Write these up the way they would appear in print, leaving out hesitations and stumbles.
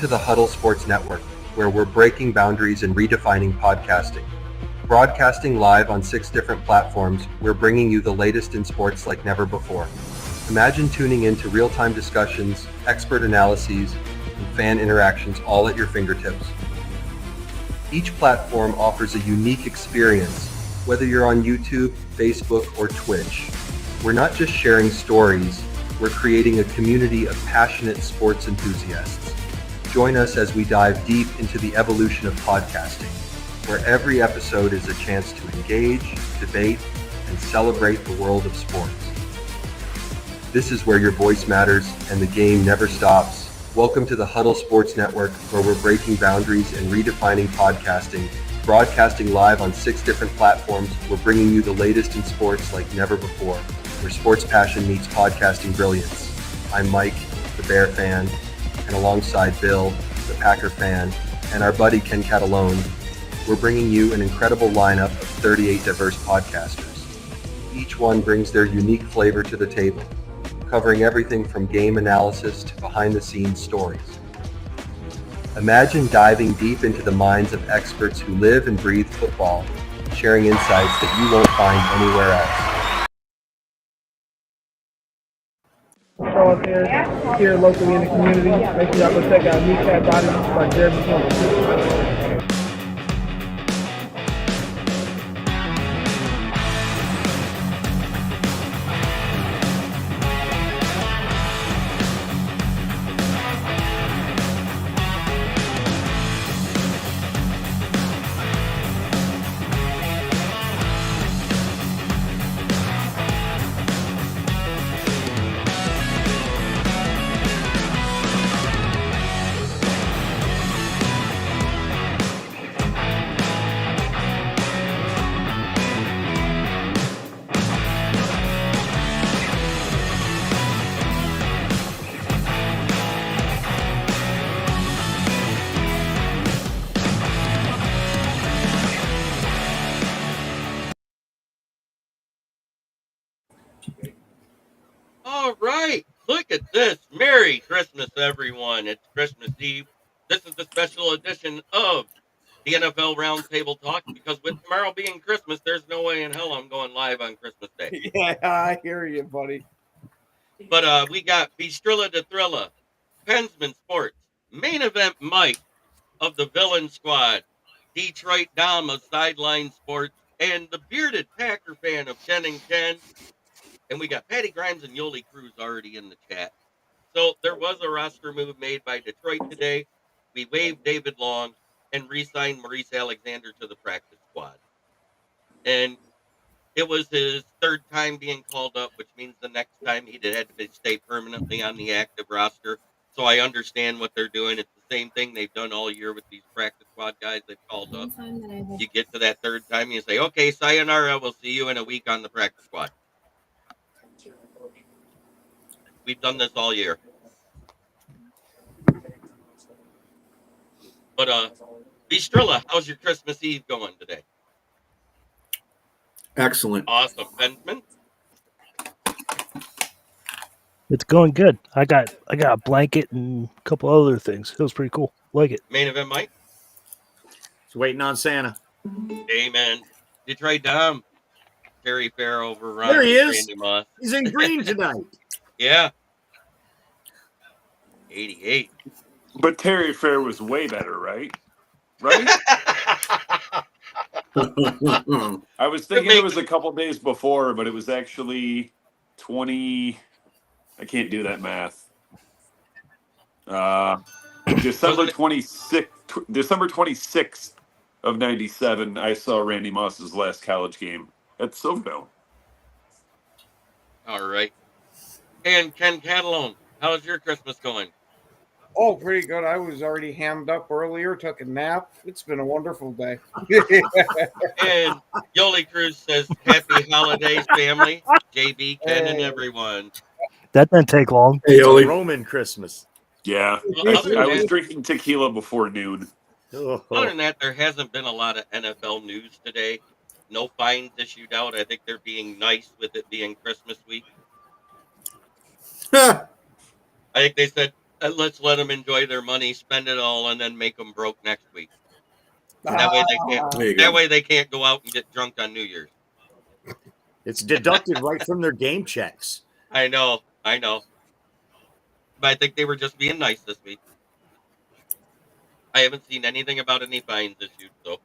To the Huddle Sports Network, where we're breaking boundaries and redefining podcasting. Broadcasting live on 6 different platforms, we're bringing you the latest in sports like never before. Imagine tuning in to real-time discussions, expert analyses, and fan interactions all at your fingertips. Each platform offers a unique experience, whether you're on YouTube, Facebook, or Twitch. We're not just sharing stories, we're creating a community of passionate sports enthusiasts. Join us as we dive deep into the evolution of podcasting, where every episode is a chance to engage, debate, and celebrate the world of sports. This is where your voice matters and the game never stops. Welcome to the Huddle Sports Network, where we're breaking boundaries and redefining podcasting. Broadcasting live on 6 different platforms, we're bringing you the latest in sports like never before, where sports passion meets podcasting brilliance. I'm Mike, the Bear fan, and alongside Bill, the Packer fan, and our buddy Ken Catalone, we're bringing you an incredible lineup of 38 diverse podcasters. Each one brings their unique flavor to the table, covering everything from game analysis to behind-the-scenes stories. Imagine diving deep into the minds of experts who live and breathe football, sharing insights that you won't find anywhere else. Show us here locally in the community. Make sure y'all go check out Kneecap Body by Jeremy Campbell. All right, look at this. Merry Christmas, everyone. It's Christmas Eve. This is the special edition of the NFL Roundtable Talk because with tomorrow being Christmas, there's no way in hell I'm going live on Christmas Day. Yeah, I hear you, buddy. But we got Bistrilla de Thrilla, Pensman Sports, Main Event Mike of the Villain Squad, Detroit Dom of Sideline Sports, and the bearded Packer fan of Ken and Ken. And we got Patty Grimes and Yoli Cruz already in the chat. So there was a roster move made by Detroit today. We waived David Long and re-signed Maurice Alexander to the practice squad. And it was his third time being called up, which means the next time he'd had to stay permanently on the active roster. So I understand what they're doing. It's the same thing they've done all year with these practice squad guys they've called up. You get to that third time, you say, okay, sayonara, we'll see you in a week on the practice squad. We've done this all year. But Bistrilla, how's your Christmas Eve going today? Excellent. Awesome. Benjamin? It's going good. I got a blanket and a couple other things. It was pretty cool. Like it. Main Event Mike? It's waiting on Santa. Amen. Detroit Dom. Terry Fair over There he is. Randy Moss. He's in green tonight. Yeah. 88. But Terry Fair was way better, right? Right? I was thinking it was a couple days before, but it was actually 20. I can't do that math. December 26th of 97, I saw Randy Moss's last college game at Silverville. All right. And Ken Catalone, how's your Christmas going? Oh, pretty good. I was already hammed up earlier, took a nap. It's been a wonderful day. And Yoli Cruz says, happy holidays, family. JB, Ken, and everyone. That didn't take long. Hey, Oli. Roman Christmas. Yeah. Well, I was drinking tequila before noon. Other than that, there hasn't been a lot of NFL news today. No fines issued out. I think they're being nice with it being Christmas week. I think they said Let's let them enjoy their money, spend it all, and then make them broke next week. That way they can't. There you That go. way they can't go out and get drunk on New Year's. It's deducted right from their game checks. I know. But I think they were just being nice this week. I haven't seen anything about any fines issued, so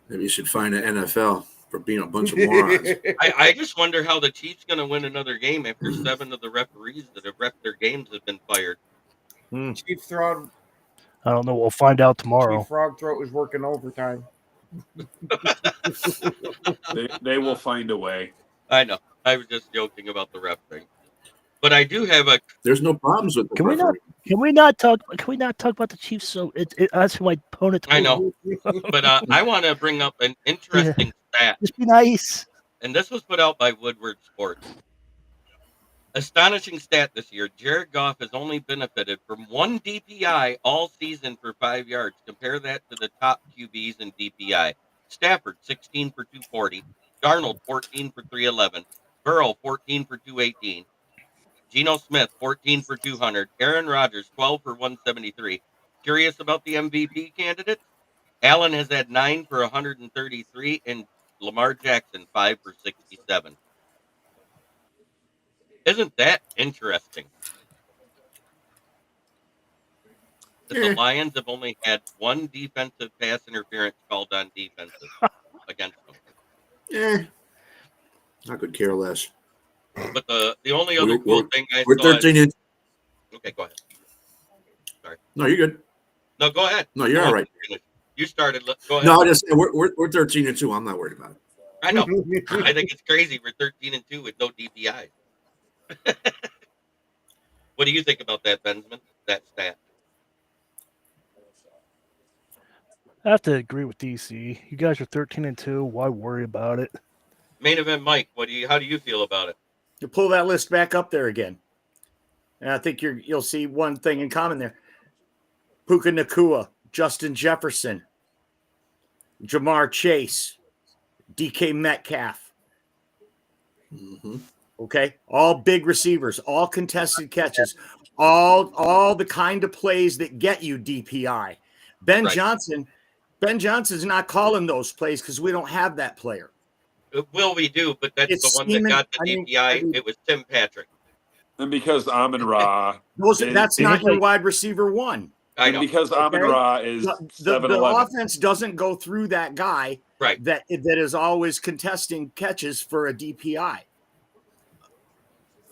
Maybe you should find an NFL for being a bunch of morons. I just wonder how the Chiefs going to win another game after 7 of the referees that have ref their games have been fired. Chief Frog, I don't know. We'll find out tomorrow. Chief Frog Throat is working overtime. They will find a way. I know. I was just joking about the ref thing, but I do have a. There's no problems with the Can we not? referee. Can we not talk? Can we not talk about the Chiefs? So that's my opponent. I know, but I want to bring up an interesting stat, Just be nice. and this was put out by Woodward Sports. Astonishing stat this year: Jared Goff has only benefited from 1 DPI all season for 5 yards. Compare that to the top QBs in DPI: Stafford 16 for 240, Darnold 14 for 311, Burrow 14 for 218. Geno Smith, 14 for 200. Aaron Rodgers, 12 for 173. Curious about the MVP candidates? Allen has had 9 for 133, and Lamar Jackson, 5 for 67. Isn't that interesting? That the Lions have only had 1 defensive pass interference called on defenses against them. I could care less. But the only other cool thing I We're saw 13 is, and okay, go ahead. Sorry. no, you're good. No, go ahead. No, you're all right. You started. Go ahead. No, I just we're 13 and 2. I'm not worried about it. I know. I think it's crazy. We're 13 and 2 with no DPI. What do you think about that, Benjamin? That stat? I have to agree with DC. You guys are 13 and 2. Why worry about it? Main event, Mike. How do you feel about it? You pull that list back up there again, and I think you'll see one thing in common there: Puka Nacua, Justin Jefferson, Jamar Chase, DK Metcalf. Mm-hmm. Okay, all big receivers, all contested catches, all the kind of plays that get you DPI. Ben Johnson's not calling those plays because we don't have that player. Will we do? But that's the one that got the DPI. It was Tim Patrick. And because Amon Ra, that's not your wide receiver one. I know. Because Amon Ra is the 7-11. offense doesn't go through that guy that is always contesting catches for a DPI.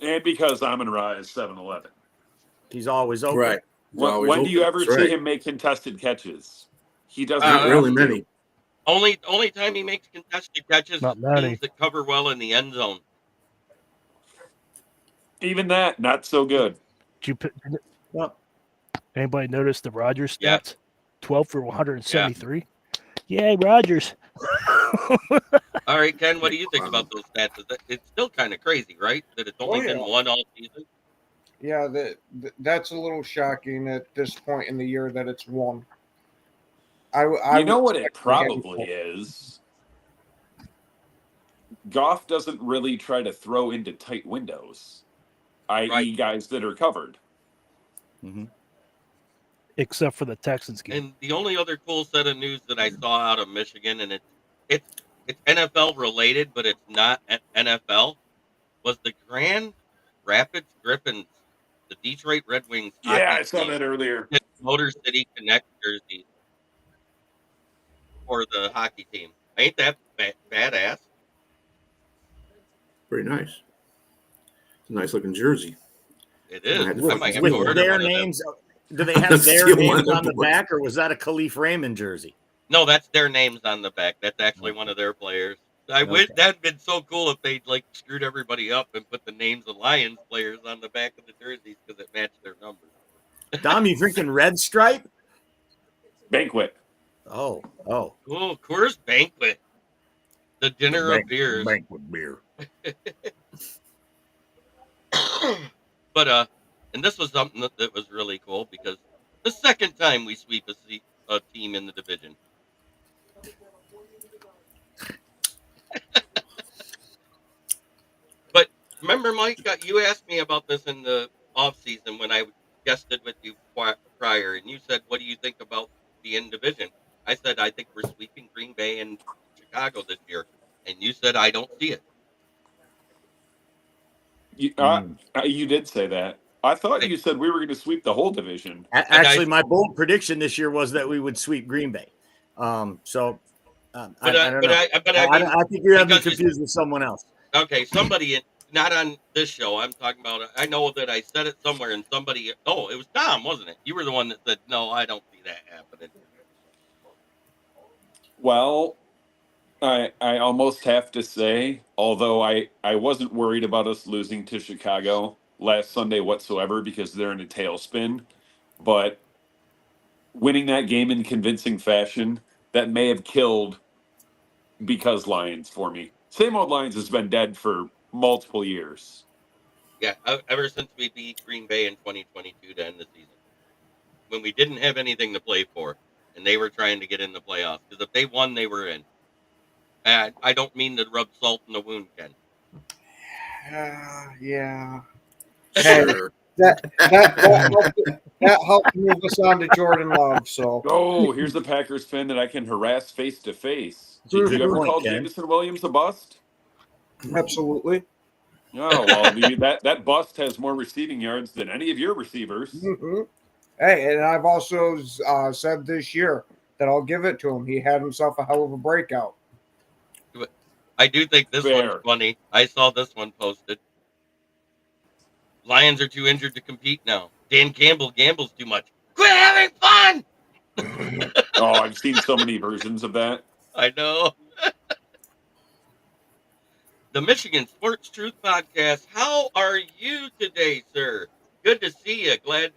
And because Amon Ra is 7-11. He's always open. Right. When do you ever see him make contested catches? He doesn't. Not really many. Only time he makes contested catches Not is many. teams that cover well in the end zone. Even that, not so good. Did anybody notice the Rodgers stats? Yeah. 12 for 173. Yay, Rodgers. All right, Ken, what do you think about those stats? It's still kind of crazy, right? That it's only been 1 all season? Yeah, that's a little shocking at this point in the year that it's 1. You know what it probably is? Goff doesn't really try to throw into tight windows, i.e. guys that are covered. Mm-hmm. Except for the Texans game. And the only other cool set of news that I saw out of Michigan, and it's NFL related, but it's not NFL, was the Grand Rapids Griffins, the Detroit Red Wings. Yeah, I saw that earlier. Motor City Connect jersey for the hockey team. Ain't that badass? Pretty nice. It's a nice looking jersey. It is. I might have to With order their one of them. names, do they have their names on the back, or was that a Khalif Raymond jersey? No, that's their names on the back. That's actually one of their players. I wish that'd been so cool if they'd screwed everybody up and put the names of Lions players on the back of the jerseys because it matched their numbers. Dom, you drinking Red Stripe? Banquet. Oh. Oh, Coors Banquet. The dinner of beers. Banquet beer. But and this was something that was really cool because the second time we sweep a team in the division. But remember, Mike, you asked me about this in the off season when I guested with you prior, and you said, "What do you think about the in division?" I said, "I think we're sweeping Green Bay and Chicago this year," and you said, "I don't see it." You did say that. I thought I, you said we were going to sweep the whole division. and I Actually, my bold prediction this year was that we would sweep Green Bay. I don't know. I mean, I think you have me because confused with someone else. okay, somebody not on this show. I'm talking about. I know that I said it somewhere, and somebody. Oh, it was Tom, wasn't it? You were the one that said, "No, I don't see that happening." Well, I almost have to say, although I wasn't worried about us losing to Chicago last Sunday whatsoever because they're in a tailspin, but winning that game in convincing fashion, that may have killed because Lions for me. Same old Lions has been dead for multiple years. Yeah, ever since we beat Green Bay in 2022 to end the season, when we didn't have anything to play for, and they were trying to get in the playoffs. Because if they won, they were in. And I don't mean to rub salt in the wound, Ken. Yeah. Sure. That helped move us on to Jordan Love. So Oh, here's the Packers fan that I can harass face to face. Did Good you ever point, call Ken. Jameson Williams a bust? absolutely. Oh well, that bust has more receiving yards than any of your receivers. Mm-hmm. Hey, and I've also said this year that I'll give it to him. He had himself a hell of a breakout. I do think this one's Fair. funny. I saw this one posted. Lions are too injured to compete now. Dan Campbell gambles too much. Quit having fun! Oh, I've seen so many versions of that. I know. The Michigan Sports Truth Podcast. How are you today, sir? Good to see you. Glad.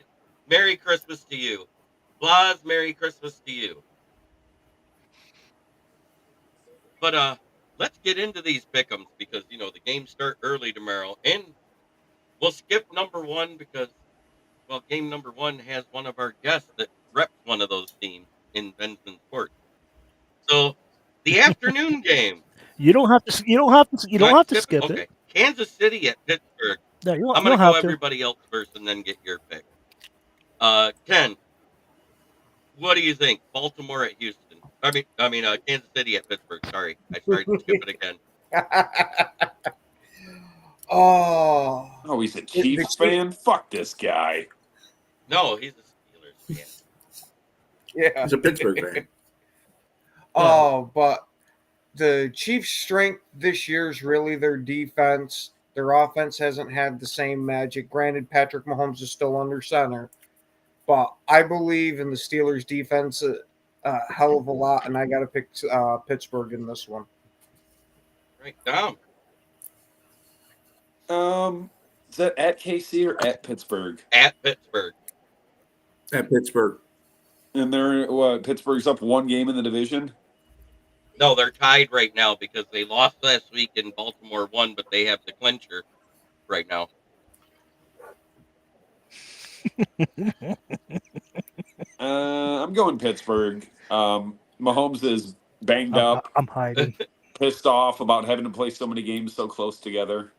Merry Christmas to you. Blas, Merry Christmas to you. But let's get into these pick'ems because the games start early tomorrow, and we'll skip number one because game number one has one of our guests that reps one of those teams in Benson Sports. So the afternoon game. You don't have to. You don't have to. You don't have to skip Okay. it. Kansas City at Pittsburgh. No, you I'm don't going to go have to. everybody else first and then get your pick. Ken, what do you think? Baltimore at Houston. Kansas City at Pittsburgh. Sorry, I started to skip it again. Oh, Oh, he's a Chiefs fan? Fuck this guy. No, he's a Steelers fan. yeah. He's a Pittsburgh fan. Oh, but the Chiefs' strength this year is really their defense. Their offense hasn't had the same magic. Granted, Patrick Mahomes is still under center, but I believe in the Steelers' defense a hell of a lot, and I got to pick Pittsburgh in this one. Right, Dom. Is that at KC or at Pittsburgh? At Pittsburgh. At Pittsburgh. And Pittsburgh's up one game in the division? No, they're tied right now because they lost last week and Baltimore won, but they have the clincher right now. I'm going Pittsburgh. Mahomes is banged up, I'm hiding. pissed off about having to play so many games so close together.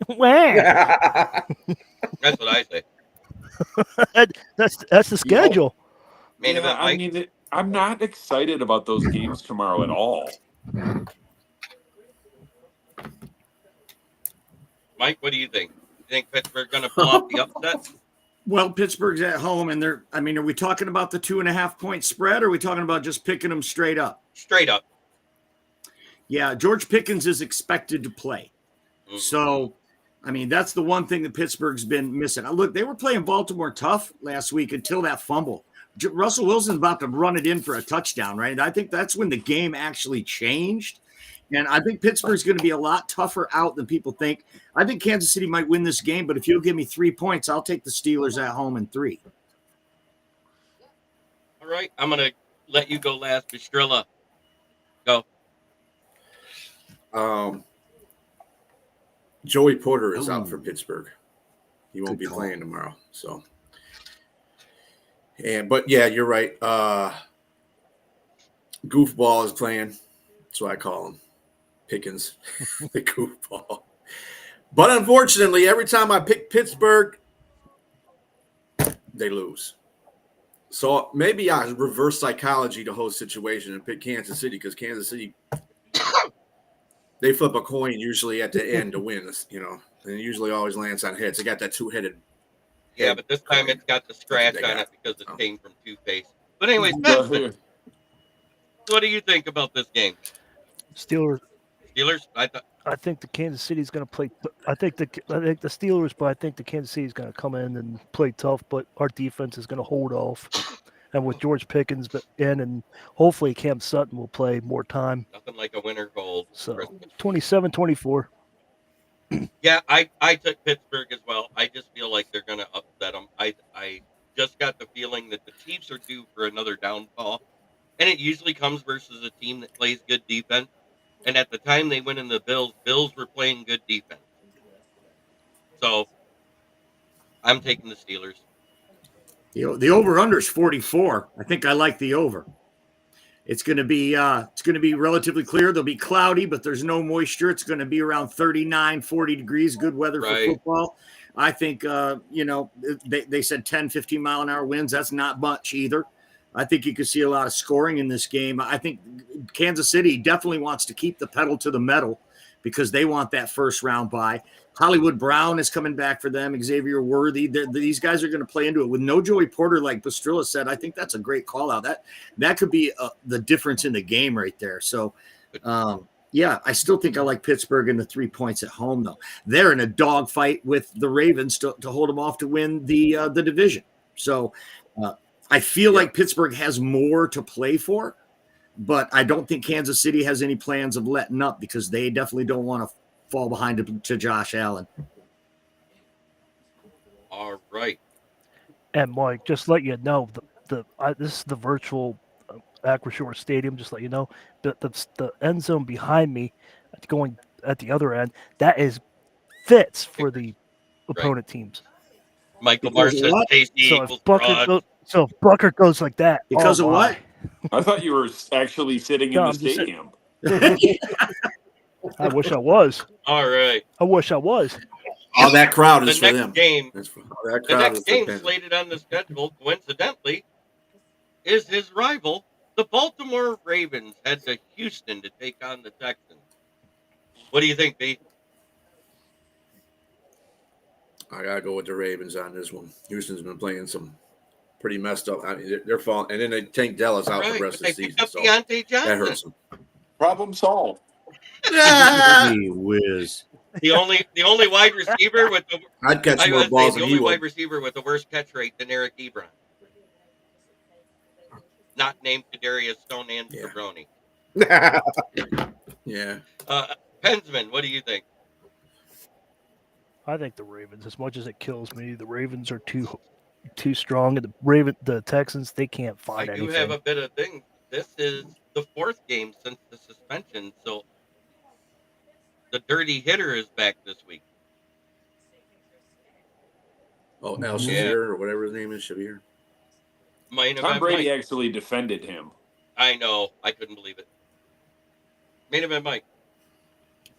Where? That's what I say. That's the schedule. Main event, Mike. I'm not excited about those games tomorrow at all. Mike, what do you think? You think Pittsburgh's going to pull off the upset? Well, Pittsburgh's at home, and are we talking about the 2.5-point spread, or are we talking about just picking them straight up? Straight up. Yeah, George Pickens is expected to play. Mm-hmm. So, that's the one thing that Pittsburgh's been missing. Look, they were playing Baltimore tough last week until that fumble. Russell Wilson's about to run it in for a touchdown, right? I think that's when the game actually changed. And I think Pittsburgh's going to be a lot tougher out than people think. I think Kansas City might win this game, but if you'll give me 3 points, I'll take the Steelers at home in 3. All right, I'm going to let you go last, Bistrilla. Go. Joey Porter is out for Pittsburgh. He won't be playing tomorrow. So, but yeah, you're right. Goofball is playing. That's what I call him. Pickens, the goofball. But unfortunately, every time I pick Pittsburgh, they lose. So maybe I reverse psychology the whole situation and pick Kansas City because Kansas City, they flip a coin usually at the end to win, and it usually always lands on heads. They got that two-headed. Yeah, but this time it's got the scratch they on got. it because it came from toothpaste. But anyways, Benson, what do you think about this game? Steelers. I think the Kansas City is going to play. I think the Steelers, but I think the Kansas City is going to come in and play tough. But our defense is going to hold off. And with George Pickens in, and hopefully Cam Sutton will play more time. Nothing like a winter gold. So 27-24. Yeah, I took Pittsburgh as well. I just feel like they're going to upset them. I just got the feeling that the Chiefs are due for another downfall, and it usually comes versus a team that plays good defense. And at the time they went in the Bills were playing good defense. So I'm taking the Steelers. The over/under is 44. I think I like the over. It's going to be relatively clear. There'll be cloudy, but there's no moisture. It's going to be around 39, 40 degrees. Good weather for football. I think they said 10, 15 mile an hour winds. That's not much either. I think you could see a lot of scoring in this game. I think Kansas City definitely wants to keep the pedal to the metal because they want that first round bye. Hollywood Brown is coming back for them. Xavier Worthy. These guys are going to play into it. With no Joey Porter, like Bastrilla said, I think that's a great call out. That could be the difference in the game right there. So, I still think I like Pittsburgh and the 3 points at home, though. They're in a dogfight with the Ravens to hold them off to win the division. So I feel like Pittsburgh has more to play for, but I don't think Kansas City has any plans of letting up because they definitely don't want to fall behind to Josh Allen. All right. And Mike, just let you know, this is the virtual Acrisure Stadium. Just let you know, the end zone behind me, going at the other end, that is fits for the opponent teams. Michael Marsh says KC equals broad. So if Bucker goes like that, because of what? I thought you were actually sitting in the stadium. I wish I was. All right. I wish I was. All that crowd is for them. The next game slated on the schedule, coincidentally, is his rival. The Baltimore Ravens head to Houston to take on the Texans. What do you think, B? I gotta go with the Ravens on this one. Houston's been playing some pretty messed up. I mean, they're falling, and then they take Dallas out for the rest of the season. So Deontay Johnson. That hurts them. Problem solved. Gee whiz. The only wide receiver with the I'd catch more balls than he would. wide receiver with the worst catch rate than Eric Ebron. Not named Kadarius Stone and Cabroni. Yeah. Pensman, what do you think? I think the Ravens. As much as it kills me, the Ravens are too strong, and the Texans, they can't find anything. I do have a bit of thing. This is the fourth game since the suspension, so the dirty hitter is back this week. Oh, now Shazier or whatever his name is, Shazier. Tom Brady actually defended him. I know. I couldn't believe it. Main event, Mike.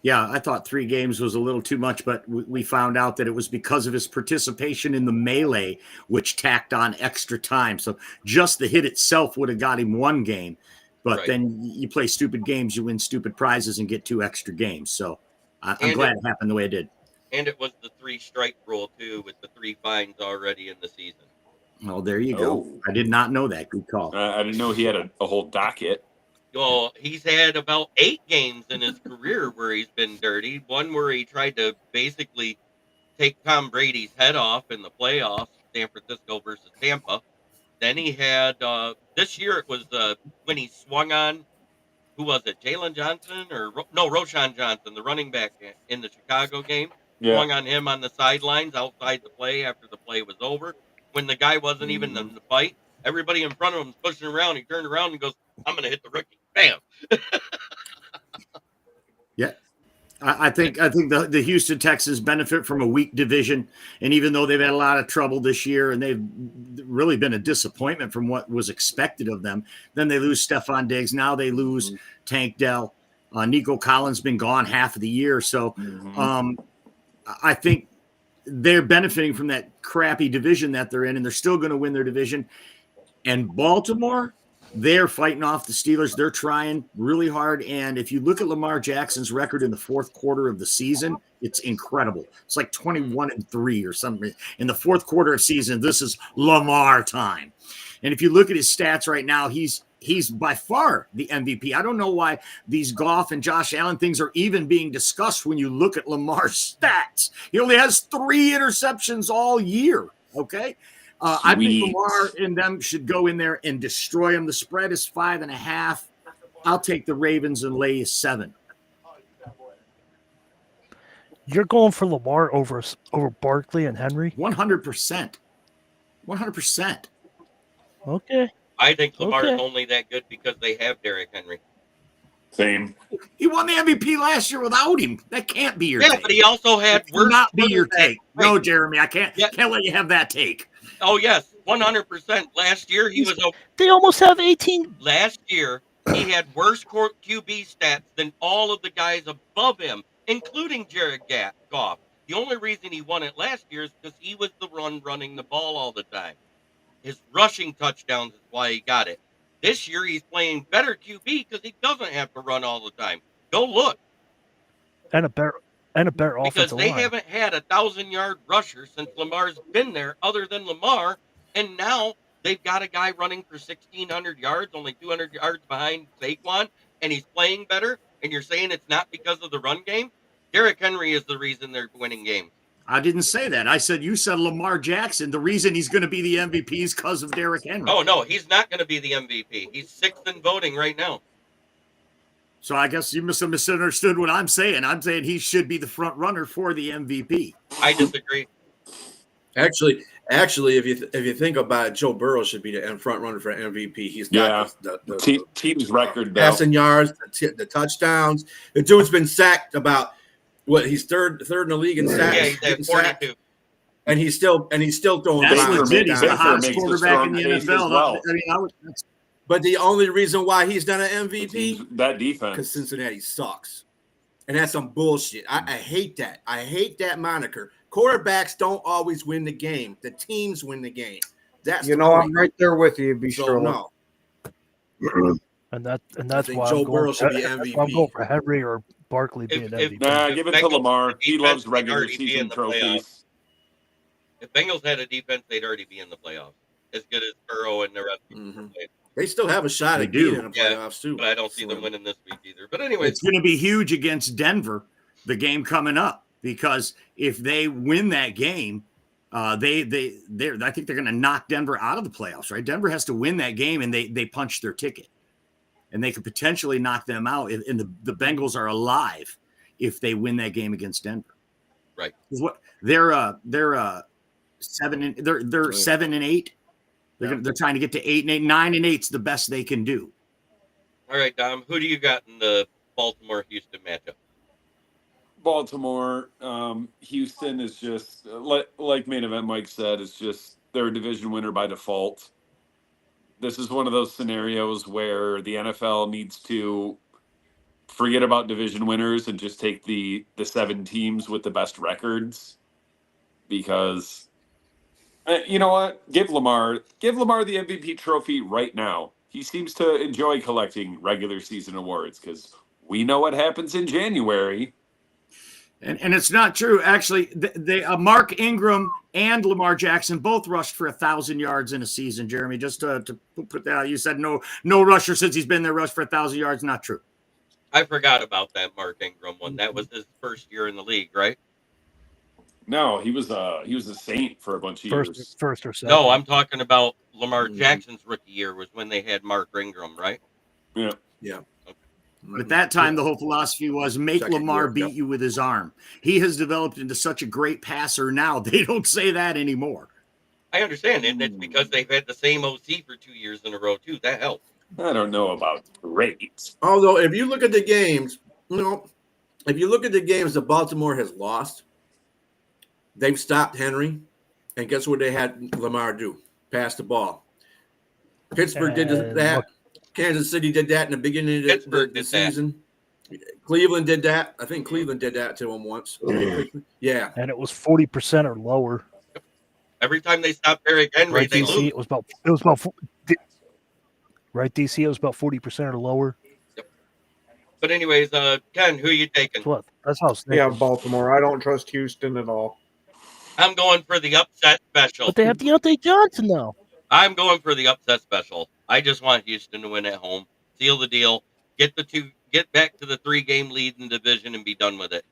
Yeah, I thought 3 games was a little too much, but we found out that it was because of his participation in the melee, which tacked on extra time. So just the hit itself would have got him 1 game. But then you play stupid games, you win stupid prizes and get 2 extra games. So I'm glad it happened the way it did. And it was the 3-strike rule, too, with the 3 fines already in the season. Oh, there you go. I did not know that. Good call. I didn't know he had a whole docket. Well, he's had about 8 games in his career where he's been dirty. One where he tried to basically take Tom Brady's head off in the playoffs, San Francisco versus Tampa. Then he had, this year it was when he swung on, who was it, Jalen Johnson? Roshan Johnson, the running back in the Chicago game. Yeah. Swung on him on the sidelines outside the play after the play was over. When the guy wasn't even in the fight, everybody in front of him was pushing around. He turned around and goes, I'm going to hit the rookie. Bam. Yeah. I think the Houston Texans benefit from a weak division. And even though they've had a lot of trouble this year and they've really been a disappointment from what was expected of them, then they lose Stephon Diggs. Now they lose Tank Dell. Nico Collins been gone half of the year. So I think they're benefiting from that crappy division that they're in, and they're still going to win their division. And Baltimore, they're fighting off the Steelers. They're trying really hard. And if you look at Lamar Jackson's record in the fourth quarter of the season, it's incredible. It's like 21-3 or something. In the fourth quarter of season, this is Lamar time. And if you look at his stats right now, he's by far the MVP. I don't know why these Goff and Josh Allen things are even being discussed when you look at Lamar's stats. He only has 3 interceptions all year, okay? I think Lamar and them should go in there and destroy him. The spread is 5.5. I'll take the Ravens and lay 7. You're going for Lamar over Barkley and Henry? 100%. 100%. Okay. I think Lamar is only that good because they have Derrick Henry. Same. He won the MVP last year without him. That can't be your take. Yeah, but he also had That not be your take. Right. No, Jeremy, I can't let you have that take. Oh, yes, 100%. Last year, he was They almost have 18. Last year, he had worse QB stats than all of the guys above him, including Jared Goff. The only reason he won it last year is because he was the running the ball all the time. His rushing touchdowns is why he got it. This year, he's playing better QB because he doesn't have to run all the time. Go look. And a better Because offensive they line. haven't had a 1,000-yard rusher since Lamar's been there, other than Lamar, and now they've got a guy running for 1,600 yards, only 200 yards behind Saquon, and he's playing better, and you're saying it's not because of the run game? Derrick Henry is the reason they're winning games. I didn't say that. You said Lamar Jackson. The reason he's going to be the MVP is because of Derrick Henry. Oh, no, he's not going to be the MVP. He's 6th in voting right now. So I guess you misunderstood what I'm saying. I'm saying he should be the front runner for the MVP. I disagree. Actually, if you think about it, Joe Burrow should be the front runner for MVP. He's got the team's record, passing yards, the touchdowns. The dude's been sacked about he's third in the league in sacks. Yeah, he's at 42. And he's still throwing. That's bombs. legit. He's the Baker hottest makes a quarterback in the strong case NFL. as well. But the only reason why he's done an MVP that defense, because Cincinnati sucks, and that's some bullshit. I hate that. I hate that moniker. Quarterbacks don't always win the game. The teams win the game. That's I'm right there with you, So no. And that's why Joe I'm Burrow going, should be MVP. I'm going for Henry or Barkley being MVP. Nah, give it to Lamar. He loves regular already be season in the trophies. playoffs. If Bengals had a defense, they'd already be in the playoffs. As good as Burrow and the rest of them. They still have a shot They at do. being in the playoffs too. But I don't see them winning this week either. But anyway, It's going to be huge against Denver, the game coming up, because if they win that game, I think they're going to knock Denver out of the playoffs, right? Denver has to win that game, and they punch their ticket, and they could potentially knock them out. And the Bengals are alive if they win that game against Denver. right. What they're 7-8. They're trying to get to 8-8. 9-8's the best they can do. All right, Dom, who do you got in the Baltimore-Houston matchup? Baltimore, Houston is just like main event Mike said, it's just they're a division winner by default. This is one of those scenarios where the NFL needs to forget about division winners and just take the 7 teams with the best records, because you know what? Give Lamar the MVP trophy right now. He seems to enjoy collecting regular season awards because we know what happens in January. And it's not true. Actually, they Mark Ingram and Lamar Jackson both rushed for 1,000 yards in a season, Jeremy. Just to put that out, you said no rusher since he's been there rushed for 1,000 yards. Not true. I forgot about that Mark Ingram one. That was his first year in the league, right? No, he was a Saint for a bunch of years. First or second. No, I'm talking about Lamar Jackson's rookie year was when they had Mark Ingram, right? Yeah. But at that time, the whole philosophy was make Second Lamar year, beat you with his arm. He has developed into such a great passer now. They don't say that anymore. I understand, and it's because they've had the same OC for 2 years in a row, too. That helps. I don't know about great. Although, if you look at the games, that Baltimore has lost, they've stopped Henry, and guess what they had Lamar do? Pass the ball. Pittsburgh did that. Kansas City did that in the beginning of the season. Cleveland did that. I think Cleveland did that to him once. Yeah. And it was 40% or lower. Every time they stop Derrick Henry, Right, they DC? lose. It was about right, DC. It was about 40% or lower. Yep. But anyways, Ken, who are you taking? That's how I was Yeah, thinking. Baltimore. I don't trust Houston at all. I'm going for the upset special. But they have Deontay Johnson now. I'm going for the upset special. I just want Houston to win at home, seal the deal, get back to the 3-game lead in the division, and be done with it.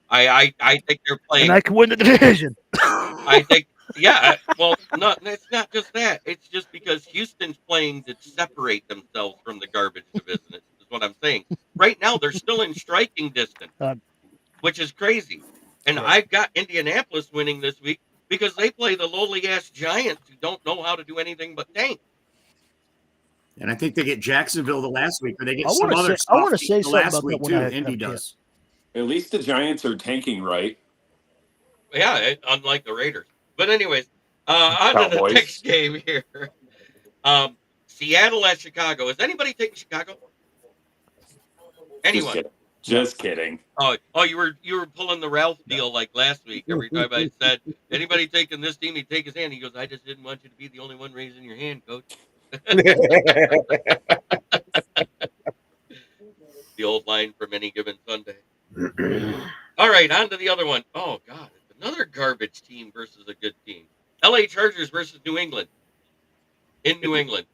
I think they're playing. And I can win the division. I think, yeah. Well, no, it's not just that. It's just because Houston's playing to separate themselves from the garbage division. Is what I'm saying. Right now, they're still in striking distance, which is crazy. And Right. I've got Indianapolis winning this week because they play the lowly ass Giants who don't know how to do anything but tank. And I think they get Jacksonville the last week, or they get I some wanna other say- I wanna softy say the something last about week that when too. I have Indy a chance. does. At least the Giants are tanking right. Yeah, unlike the Raiders. But anyways, on to the Cowboys. next game here. Seattle at Chicago. Is anybody taking Chicago? Anyone? Just kidding. Oh, you were pulling the Ralph deal like last week. Every time I said anybody taking this team, he'd take his hand. He goes, "I just didn't want you to be the only one raising your hand, coach." The old line from Any Given Sunday. All right, on to the other one. Oh God, it's another garbage team versus a good team. LA Chargers versus New England. In New England.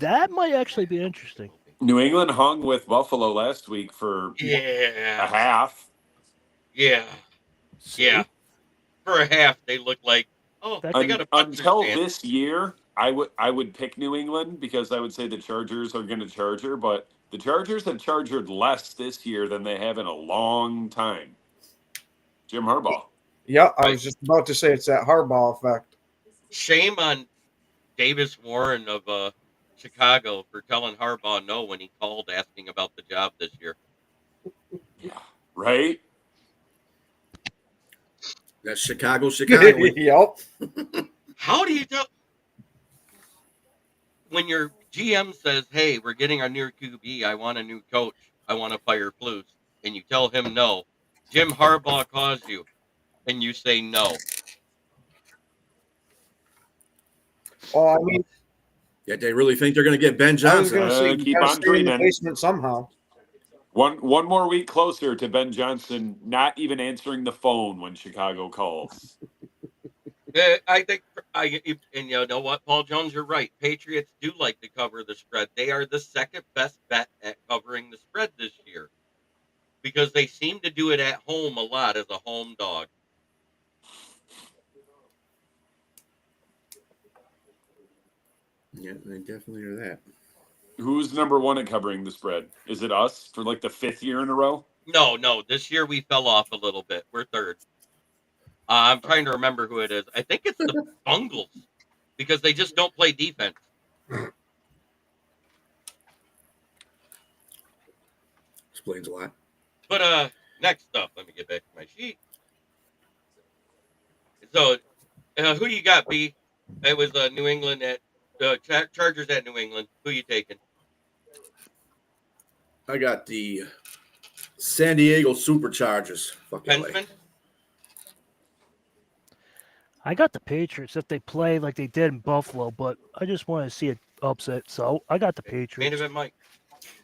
That might actually be interesting. New England hung with Buffalo last week for Yeah. a half. Yeah. See? Yeah. For a half, they look like, oh, That- they got a puncher's Until chance. this year, I would pick New England because I would say the Chargers are going to charger, but the Chargers have chargered less this year than they have in a long time. Jim Harbaugh. Yeah, I was just about to say it's that Harbaugh effect. Shame on Davis Warren of Chicago for telling Harbaugh no when he called asking about the job this year. Yeah. Right? That's Chicago. Yep. How do you tell when your GM says, "Hey, we're getting our new QB. I want a new coach. I want to fire Flus," and you tell him no? Jim Harbaugh calls you, and you say no. Well, I mean, Yeah, they really think they're going to get Ben I was Johnson. going to say, you keep gotta on stay in the dreaming. basement somehow. One more week closer to Ben Johnson not even answering the phone when Chicago calls. I think, and you know what, Paul Jones, you're right. Patriots do like to cover the spread. They are the second best bet at covering the spread this year because they seem to do it at home a lot as a home dog. Yeah, they definitely are that. Who's number one at covering the spread? Is it us for like the 5th year in a row? No. This year we fell off a little bit. We're third. I'm trying to remember who it is. I think it's the Bungles because they just don't play defense. Explains a lot. But next up, let me get back to my sheet. So, who do you got, B? It was New England at Chargers at New England. Who you taking? I got the San Diego Superchargers. Fuck LA. Pensman? I got the Patriots if they play like they did in Buffalo, but I just want to see it upset. So I got the Main Patriots. event, Mike.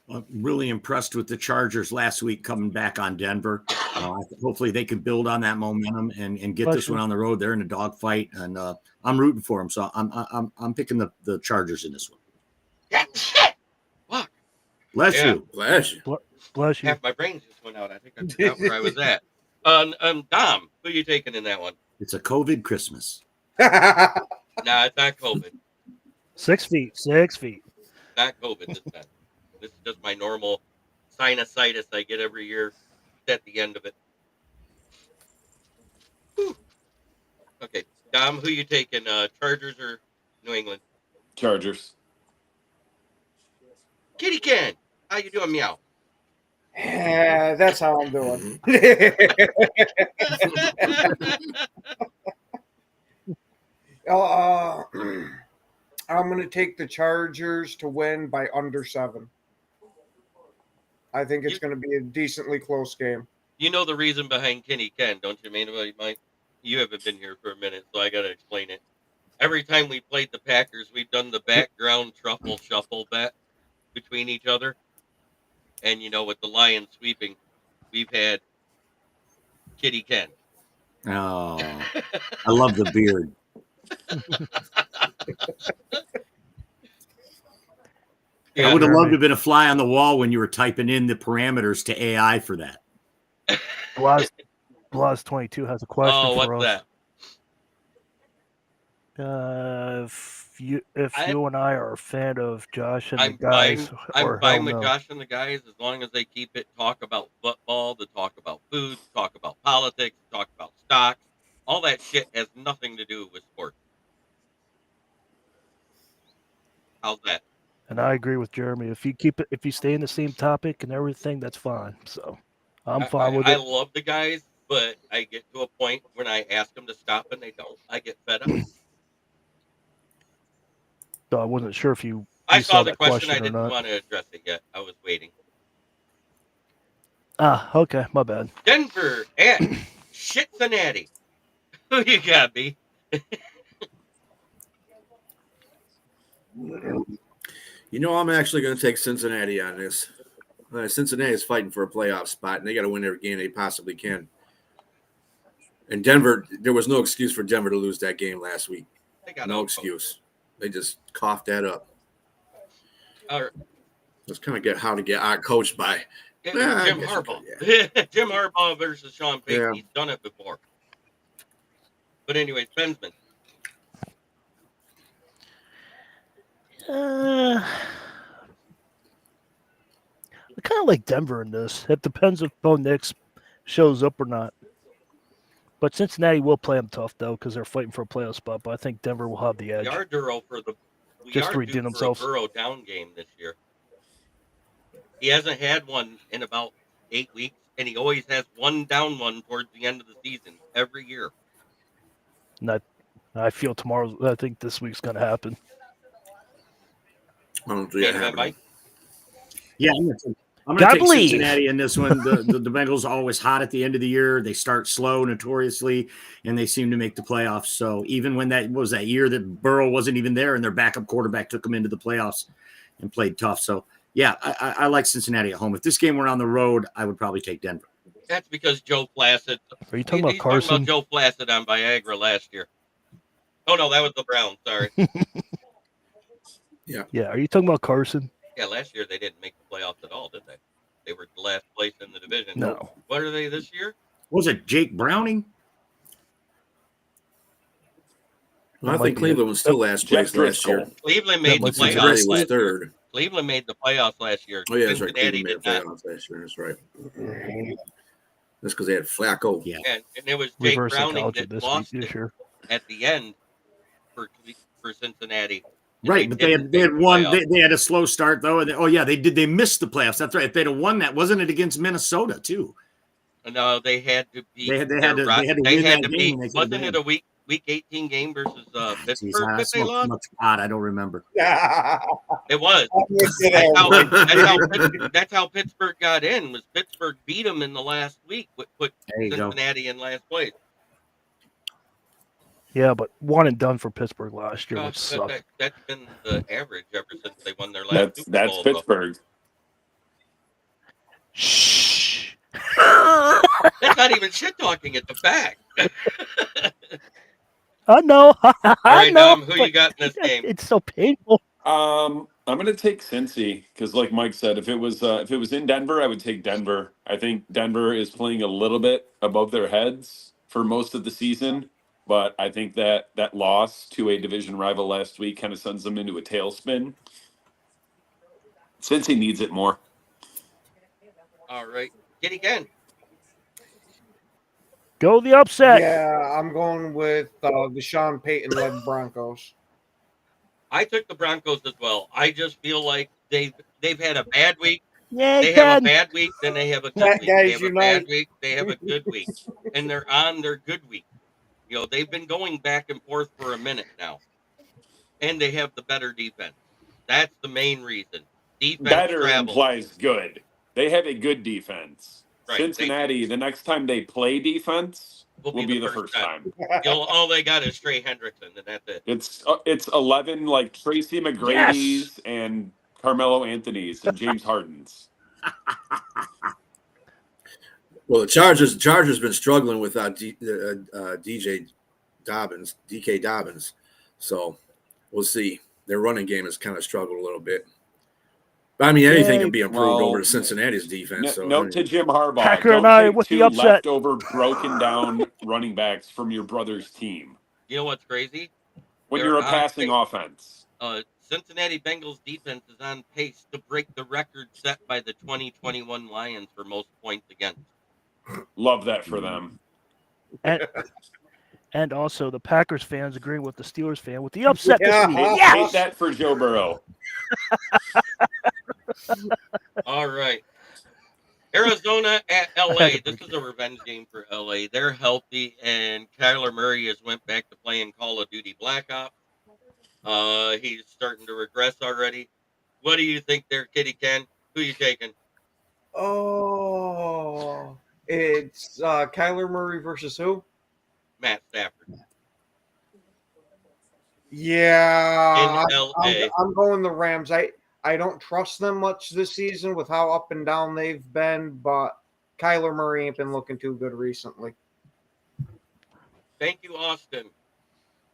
I'm really impressed with the Chargers last week coming back on Denver. Hopefully they can build on that momentum and get this one on the road. They're in a dogfight, and I'm rooting for them. So I'm picking the Chargers in this one. Yeah, shit. Fuck. Bless Yeah. you. Bless you. Bless you. Half my brain just went out. I think I forgot where I was at. Dom, who you taking in that one? It's a COVID Christmas. Nah, it's not COVID. 6 feet. 6 feet. Not COVID this time. This is just my normal sinusitis I get every year at the end of it. Whew. Okay, Dom, who you taking? Chargers or New England? Chargers. Kitty Ken, how you doing, meow? Yeah, that's how I'm doing. I'm going to take the Chargers to win by under 7. I think it's going to be a decently close game. You know the reason behind Kenny Ken, don't you, man? Mike? You haven't been here for a minute, so I got to explain it. Every time we played the Packers, we've done the background truffle shuffle bet between each other. And, with the Lions sweeping, we've had Kitty Ken. Oh, I love the beard. Yeah. I would have loved to Jeremy. have been a fly on the wall when you were typing in the parameters to AI for that. Blaz22 has a question Oh, for what's us. that? If you and I are a fan of Josh and I'm the guys, I'm or fine hell with no. Josh and the guys as long as they keep it talk about football, to talk about food, to talk about politics, to talk about stocks. All that shit has nothing to do with sports. How's that? And I agree with Jeremy. If you stay in the same topic and everything, that's fine. So I'm fine with I it. love the guys, but I get to a point when I ask them to stop and they don't. I get fed up. So I wasn't sure if you I saw the that question. I or didn't not. want to address it yet. I was waiting. Okay, my bad. Denver at Cincinnati. Who you got, B? I'm actually going to take Cincinnati on this. Cincinnati is fighting for a playoff spot, and they got to win every game they possibly can. And Denver, there was no excuse for Denver to lose that game last week. No excuse. They just coughed that up. Let's kind of get how to get out coached by Jim Harbaugh. Yeah. Jim Harbaugh versus Sean Payton. Yeah. He's done it before. But anyways, Bensman. I kind of like Denver in this. It depends if Bo Nix shows up or not. But Cincinnati will play them tough, though, because they're fighting for a playoff spot. But I think Denver will have the edge. We are due for a Burrow down game this year. He hasn't had one in about 8 weeks, and he always has one down one towards the end of the season every year. And I feel I think this week's going to happen. I don't think it happened. Yeah, I'm going to take Cincinnati in this one. The Bengals are always hot at the end of the year. They start slow notoriously, and they seem to make the playoffs. So even when that year that Burrow wasn't even there and their backup quarterback took them into the playoffs and played tough. So, yeah, I like Cincinnati at home. If this game were on the road, I would probably take Denver. That's because Joe Placid. Are you talking about Carson? Talking about Joe Placid on Viagra last year. Oh, no, that was the Browns. Sorry. Yeah. Yeah, are you talking about Carson? Yeah, last year they didn't make the playoffs at all, did they? They were last place in the division. No. What are they this year? Was it Jake Browning? Well, I think Cleveland was still last place last year. Cleveland made the playoffs last third. year. Cleveland made the playoffs last year. Oh, yeah, that's right. Cleveland made the playoffs last year. That's right. That's because they had Flacco. Yeah. And it was Jake Browning that lost this year at the end for Cincinnati. Right, but they had won. They had a slow start though. And they missed the playoffs. That's right. If they'd have won that, wasn't it against Minnesota too? No, they had to beat. They had to win that game. Wasn't it a week 18 game versus Pittsburgh? They lost. I don't remember. It was. That's how Pittsburgh got in. Was Pittsburgh beat them in the last week? Put Cincinnati in last place. Yeah, but one and done for Pittsburgh last year, which sucked. That's been the average ever since they won their last Super Bowl. That's Pittsburgh. Shh. That's not even shit talking at the back. I know. All right, Dom, who you got in this game? It's so painful. I'm going to take Cincy because, like Mike said, if it was in Denver, I would take Denver. I think Denver is playing a little bit above their heads for most of the season. But I think that loss to a division rival last week kind of sends them into a tailspin. Cincy needs it more. All right. Get again. Go the upset. Yeah, I'm going with the Sean Payton-led Broncos. I took the Broncos as well. I just feel like they've had a bad week. Yeah, they have a bad week, then they have a good week. They have a bad week, they have a good week. And they're on their good week. They've been going back and forth for a minute now. And they have the better defense. That's the main reason. Defense better travels. Implies good. They have a good defense. Right, Cincinnati, the next time they play defense, will be the first time. All they got is Trey Hendrickson, and that's it. It's 11 like Tracy McGrady's and Carmelo Anthony's and James Harden's. Well, the Chargers been struggling without DK Dobbins, so we'll see. Their running game has kind of struggled a little bit. But I mean, anything can be improved over to Cincinnati's defense. Note to Jim Harbaugh: Packer don't and I take with the two upset. leftover, broken down running backs from your brother's team. You know what's crazy? When They're you're a on passing pace. offense. Cincinnati Bengals defense is on pace to break the record set by the 2021 Lions for most points against. Love that for them. And also the Packers fans agreeing with the Steelers fan with the upset Yeah. this week. Hate that for Joe Burrow. All right. Arizona at LA. This is a revenge game for LA. They're healthy, and Kyler Murray has went back to playing Call of Duty Black Ops. He's starting to regress already. What do you think there, Kitty Ken? Who you taking? Oh, it's Kyler Murray versus who? Matt Stafford. Yeah, In LA. I'm going the Rams. I don't trust them much this season with how up and down they've been, but Kyler Murray ain't been looking too good recently. Thank you, Austin.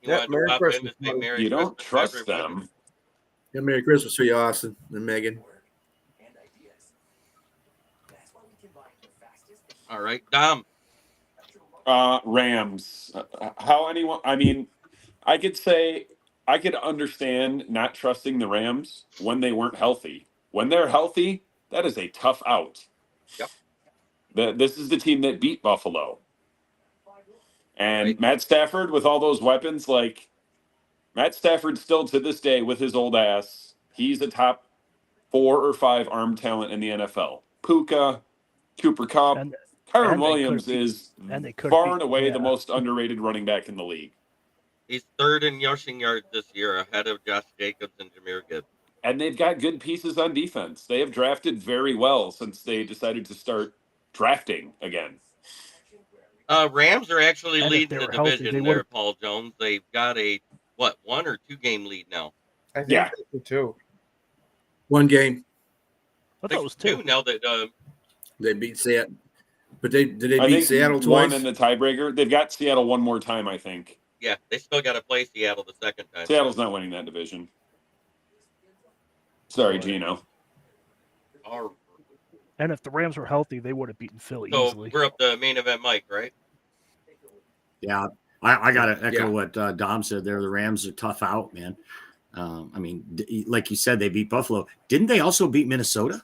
You Yeah, wanted to Merry pop Christmas, in to say buddy. Merry You don't Christmas to trust everybody. them. Yeah, Merry Christmas to you, Austin and Megan. All right, Dom. Rams. How anyone? I mean, I could understand not trusting the Rams when they weren't healthy. When they're healthy, that is a tough out. Yep. This is the team that beat Buffalo. And Right. Matt Stafford with all those weapons, like Matt Stafford still to this day with his old ass, he's a top 4 or 5 arm talent in the NFL. Puka, Cooper Kupp, And Kyron and they Williams could beat- is and they could far beat- and away yeah. the most underrated running back in the league. He's third in rushing yards this year, ahead of Josh Jacobs and Jameer Gibbs. And they've got good pieces on defense. They have drafted very well since they decided to start drafting again. Rams are actually And if leading they the were healthy, division they there, would've- Paul Jones. They've got a 1 or 2 game lead now. I think Yeah. they do too. One game I thought it was 2. Now that they beat Seattle, but did they I beat think Seattle one twice? in the tiebreaker. They've got Seattle one more time, I think. yeah, they still got to play Seattle the second time. Seattle's not winning that division. Sorry, Gino. All right. And if the Rams were healthy, they would have beaten Philly So easily. we're up to main event, Mike, right? Yeah, I got to echo Yeah. what Dom said there. The Rams are tough out, man. I mean, like you said, they beat Buffalo. Didn't they also beat Minnesota?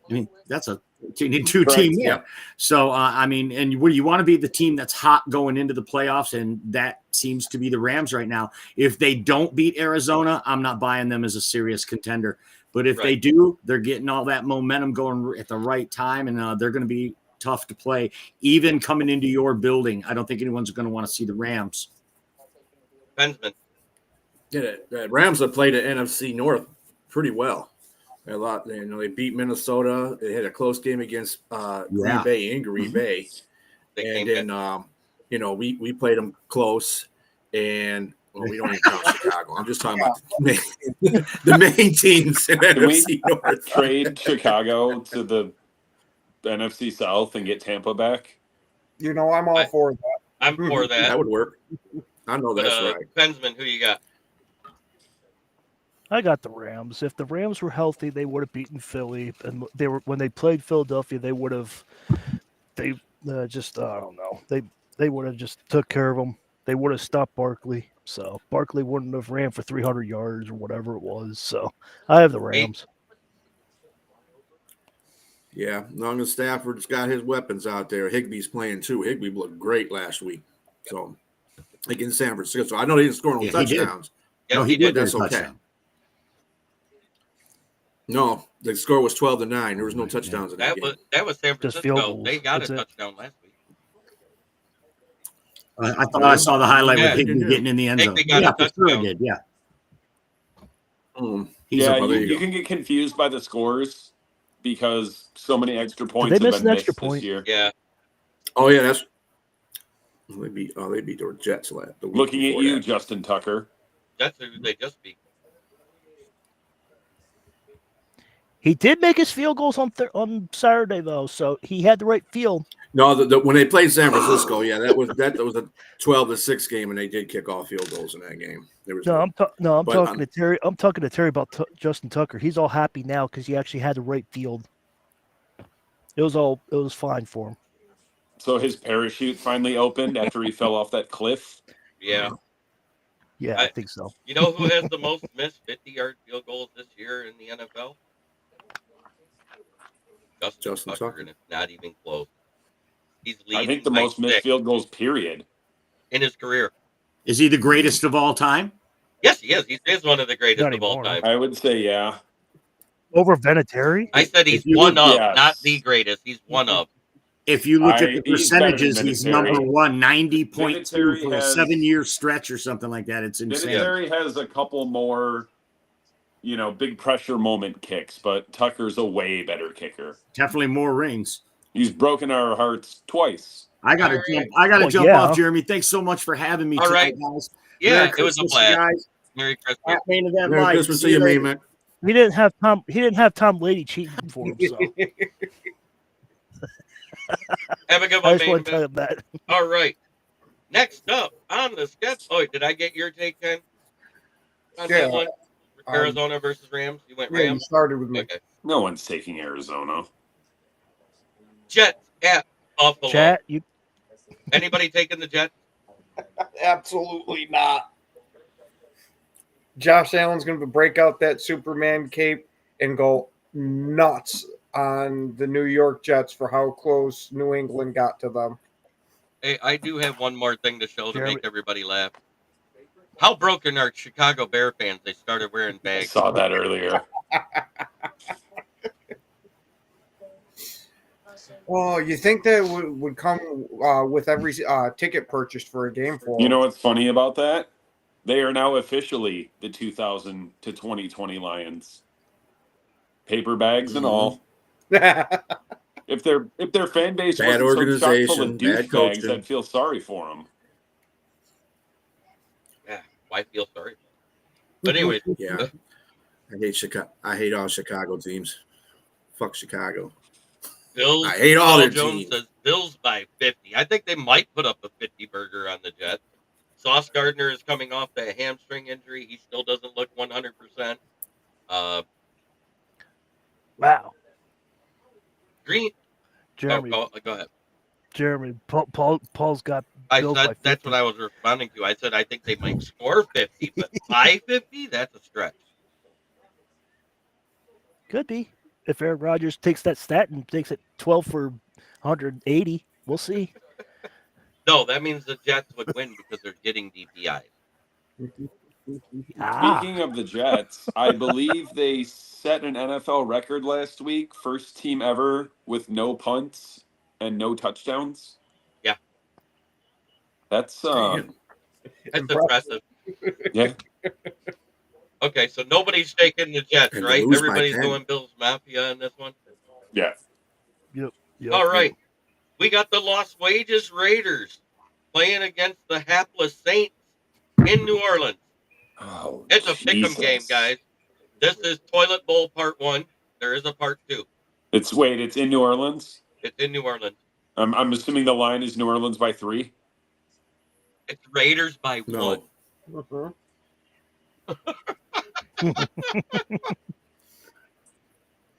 I mean, that's a 2 team. Yeah. So, I mean, and where you want to be the team that's hot going into the playoffs, and that seems to be the Rams right now. If they don't beat Arizona, I'm not buying them as a serious contender. But if they do, they're getting all that momentum going at the right time, and they're going to be tough to play. Even coming into your building, I don't think anyone's going to want to see the Rams. Bensman. Yeah, the Rams have played the NFC North pretty well. A lot, they beat Minnesota. They had a close game against Green Bay in Green Bay, and then we played them close. And we don't even count Chicago. I'm just talking about the main teams in Can we NFC North. trade Chicago to the NFC South and get Tampa back? You know, I'm all for that. I'm for that. That would work. I know that's right. Bensman, who you got? I got the Rams. If the Rams were healthy, they would have beaten Philly, and when they played Philadelphia, they would have. I don't know. They would have just took care of them. They would have stopped Barkley, so Barkley wouldn't have ran for 300 yards or whatever it was. So I have the Rams. Yeah, as long as Stafford's got his weapons out there, Higbee's playing too. Higbee looked great last week. So against San Francisco, I know they didn't score no touchdowns. Yes, No, he did. That's okay. No, the score was 12-9. There was no touchdowns in that game. That was San Just field Francisco. goals. They got That's a it. touchdown last week. I thought I saw the highlight Yeah, with Higbee getting in the end zone. Higbee got a for sure touchdown. he did. Yeah. Mm. He's Yeah, a you can get confused by the scores, because so many extra points they have miss been an extra missed point? this year. Yeah. Oh yeah, that's they beat the Jets the week Looking at before you, that. Justin Tucker. That's who they just beat. He did make his field goals on Saturday though, so he had the right field. No, when they played San Francisco, yeah, that was a 12-6 game, and they did kick off field goals in that game. There was I'm but, talking to Terry. I'm talking to Terry about Justin Tucker. He's all happy now because he actually had the right field. It was fine for him. So his parachute finally opened after he fell off that cliff. Yeah. Yeah, I think so. You know who has the most missed 50-yard field goals this year in the NFL? Justin Tucker, and it's not even close. He's leading. I think the by most missed 6 field goals, period. in his career. Is he the greatest of all time? Yes, he is. He is one of the greatest Not of all anymore. time. I would say, yeah. Over Vinatieri? I said he's If you one look- of, yes. not the greatest. He's one of. If you look at the He's better than percentages, he's Vinatieri. number one, 90.2 Vinatieri for a has- 7-year stretch or something like that. It's insane. Vinatieri has a couple more, big pressure moment kicks, but Tucker's a way better kicker. Definitely more rings. He's broken our hearts twice. I gotta All jump. I gotta Well, jump yeah. off, Jeremy. Thanks so much for having me All tonight, right. guys. Yeah, Merry it was a Christmas, you blast. guys. Merry Christmas. At Main Event Merry Mike. Christmas See to you, later. man. He didn't have Tom Lady cheating for him, so Have a good I one, just main want to tell event. him that. All right. Next up on the sketch. Oh, did I get your take, Ken? On Yeah. that one? Arizona versus Rams. You went Yeah, you Rams? started with me. Okay. No one's taking Arizona. Jets at Buffalo. Chat, you Anybody taking the Jets? Absolutely not. Josh Allen's going to break out that Superman cape and go nuts on the New York Jets for how close New England got to them. Hey, I do have one more thing to show to Jeremy- make everybody laugh. How broken are Chicago Bear fans? They started wearing I bags. saw that earlier. Oh, you think that would come with every ticket purchased for a game for You them? know what's funny about that? They are now officially the 2000 to 2020 Lions. Paper bags and all. If their fan base Bad wasn't so chock full of organization, bad douchebags, coaching. I'd feel sorry for them. Yeah, why feel sorry? But anyway, Yeah, I hate Chicago. I hate all Chicago teams. Fuck Chicago. Bills. I hate all Paul their Jones teams. says Bills by 50. I think they might put up a 50 burger on the Jets. Sauce Gardner is coming off that hamstring injury. He still doesn't look 100%. wow. Green. Jeremy, Go ahead. Jeremy, Paul's got I Bills said by that's 50. what I was responding to. I said I think they might score 50, but by 50, that's a stretch. Could be. If Aaron Rodgers takes that stat and takes it 12 for 180, we'll see. No, that means the Jets would win because they're getting DPIs. Speaking of the Jets, I believe they set an NFL record last week. First team ever with no punts and no touchdowns. Yeah. That's Damn. That's impressive. yeah. Okay, so nobody's taking the Jets, And to right? lose by Everybody's 10. doing Bills Mafia in this one. Yeah. Yep. All right. We got the Las Vegas Raiders playing against the hapless Saints in New Orleans. Oh, It's a pick'em Jesus. game, guys. This is Toilet Bowl Part 1. There is a Part 2. It's in New Orleans. It's in New Orleans. I'm assuming the line is New Orleans by 3. It's Raiders by 1. No. Mhm.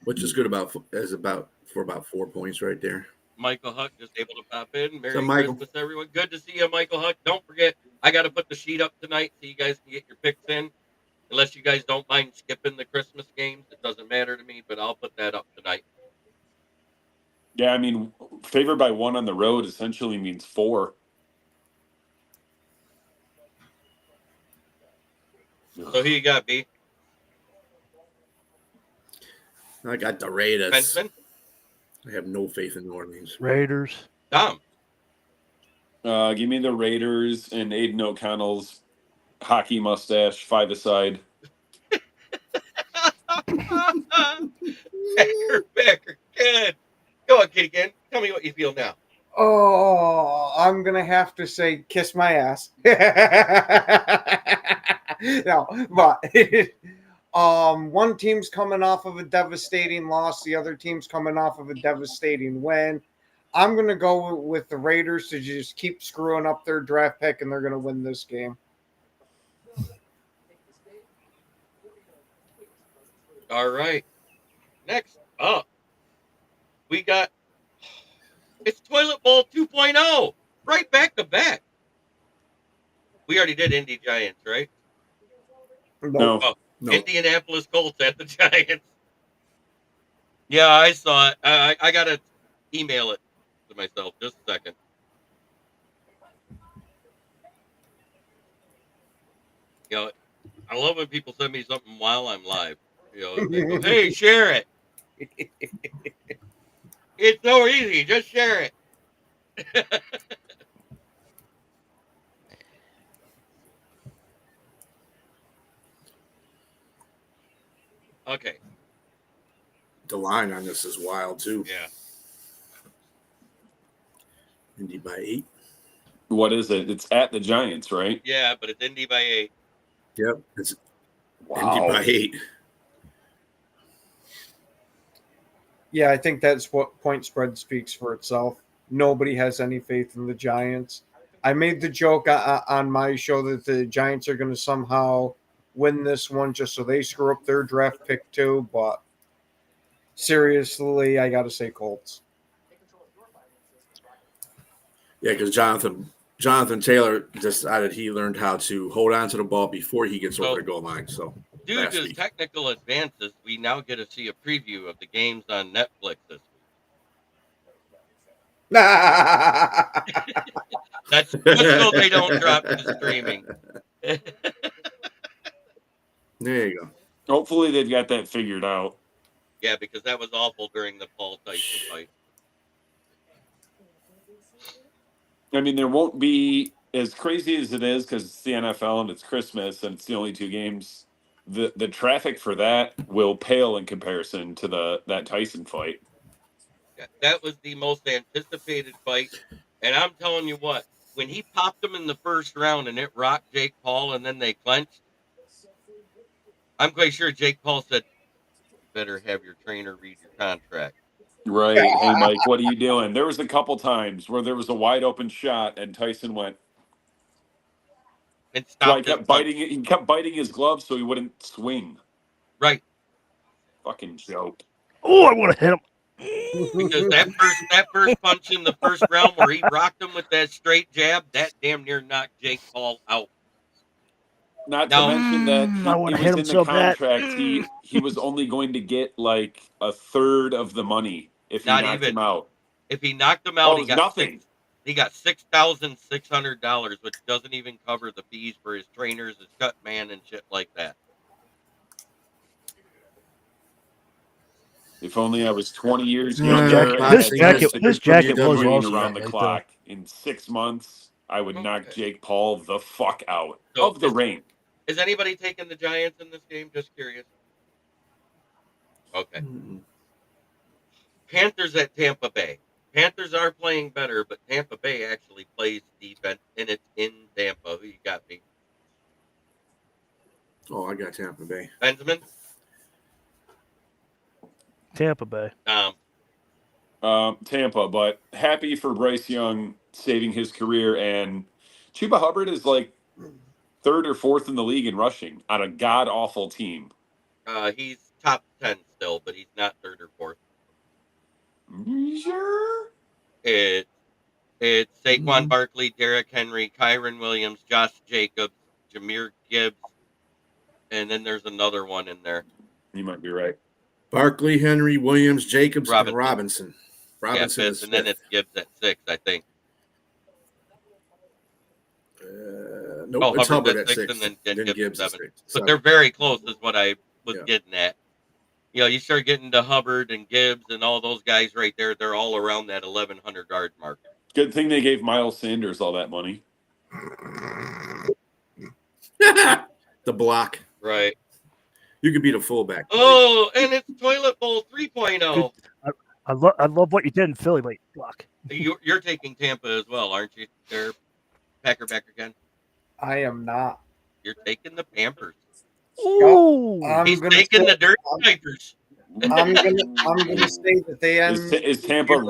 Which is good for about 4 points right there. Michael Huck just able to pop in. Merry So, Michael. Christmas, everyone. Good to see you, Michael Huck. Don't forget, I got to put the sheet up tonight so you guys can get your picks in. Unless you guys don't mind skipping the Christmas games, it doesn't matter to me, but I'll put that up tonight. Yeah, I mean, favored by 1 on the road essentially means 4. So who you got, B? I got the Raiders. Benson? I have no faith in New Orleans. Raiders. Tom? Give me the Raiders and Aiden O'Connell's hockey mustache 5-a-side. Backer. Good. Go on, Kitty Ken. Tell me what you feel now. Oh, I'm gonna have to say kiss my ass. No, but one team's coming off of a devastating loss, the other team's coming off of a devastating win. I'm gonna go with the Raiders to just keep screwing up their draft pick, and they're gonna win this game. All right. Next up, we got it's Toilet Bowl 2.0. Right back to back. We already did Indy Giants, right? No. Oh, No. Indianapolis Colts at the Giants. Yeah, I saw it. I gotta email it to myself. Just a second. You know, I love when people send me something while I'm live. You know, they go, "Hey, share it." It's so easy. Just share it. Okay. The line on this is wild too. Yeah. Indy by 8. What is it? It's at the Giants, right? Yeah, but it's Indy by 8. Yep. It's Indy by 8. Yeah, I think that's what point spread speaks for itself. Nobody has any faith in the Giants. I made the joke on my show that the Giants are going to somehow win this one just so they screw up their draft pick too, but seriously, I got to say Colts. Yeah, because Jonathan Taylor decided he learned how to hold on to the ball before he gets over the goal line. So due last to week. technical advances, we now get to see a preview of the games on Netflix this week. That's just so they don't drop the streaming. There you go. Hopefully they've got that figured out. Yeah, because that was awful during the Paul Tyson fight. I mean, there won't be, as crazy as it is, because it's the NFL and it's Christmas and it's the only 2 games. The traffic for that will pale in comparison to that Tyson fight. Yeah, that was the most anticipated fight, and I'm telling you what, when he popped him in the first round and it rocked Jake Paul, and then they clenched, I'm quite sure Jake Paul said, "You better have your trainer read your contract." Right. Hey, Mike, what are you doing? There was a couple times where there was a wide open shot and Tyson went. And So I stopped his kept punch. biting it. He kept biting his glove so he wouldn't swing. Right. Fucking joke. Oh, I want to hit him. Because that first punch in the first round where he rocked him with that straight jab, that damn near knocked Jake Paul out. Not Now- to mention that I want it to hit was him in the so bad. contract. He was only going to get like a third of the money if he Not knocked even. him out. If he knocked him Oh, out, it was nothing. He got $6,600, which doesn't even cover the fees for his trainers, his cut man, and shit like that. If only I was 20 years His younger. jacket- his and jacket- his jacket was training awesome, around though, the right clock. In 6 months, I would knock Okay. Jake Paul the fuck out So of the ring. Is anybody taking the Giants in this game? Just curious. Okay. Panthers at Tampa Bay. Panthers are playing better, but Tampa Bay actually plays defense, and it's in Tampa. Who you got, me? Oh, I got Tampa Bay. Benjamin? Tampa Bay. Tampa, but happy for Bryce Young saving his career. And Chuba Hubbard is like 3rd or 4th in the league in rushing on a god awful team. He's top 10 still, but he's not 3rd or 4th. Sure. It's Saquon Barkley, Derrick Henry, Kyron Williams, Josh Jacobs, Jahmyr Gibbs, and then there's another one in there. You might be right. Barkley, Henry, Williams, Jacobs, and Robinson. Robinson Yeah, is and then it's Gibbs at 6, I think. Nope, it's Hubbard's Hubbard at 6, and then Gibbs at 7. But 7. they're very close, is what I was getting at. You know, you start getting to Hubbard and Gibbs and all those guys right there. They're all around that 1,100-yard mark. Good thing they gave Miles Sanders all that money. The block. Right. You could be the fullback. buddy. Oh, and it's Toilet Bowl 3.0. Good. I love what you did in Philly, but fuck. You're taking Tampa as well, aren't you? They're Packer back again. I am not. You're taking the Pampers. Ooh. He's taking the dirty diapers. I'm gonna say that they end. Is Tampa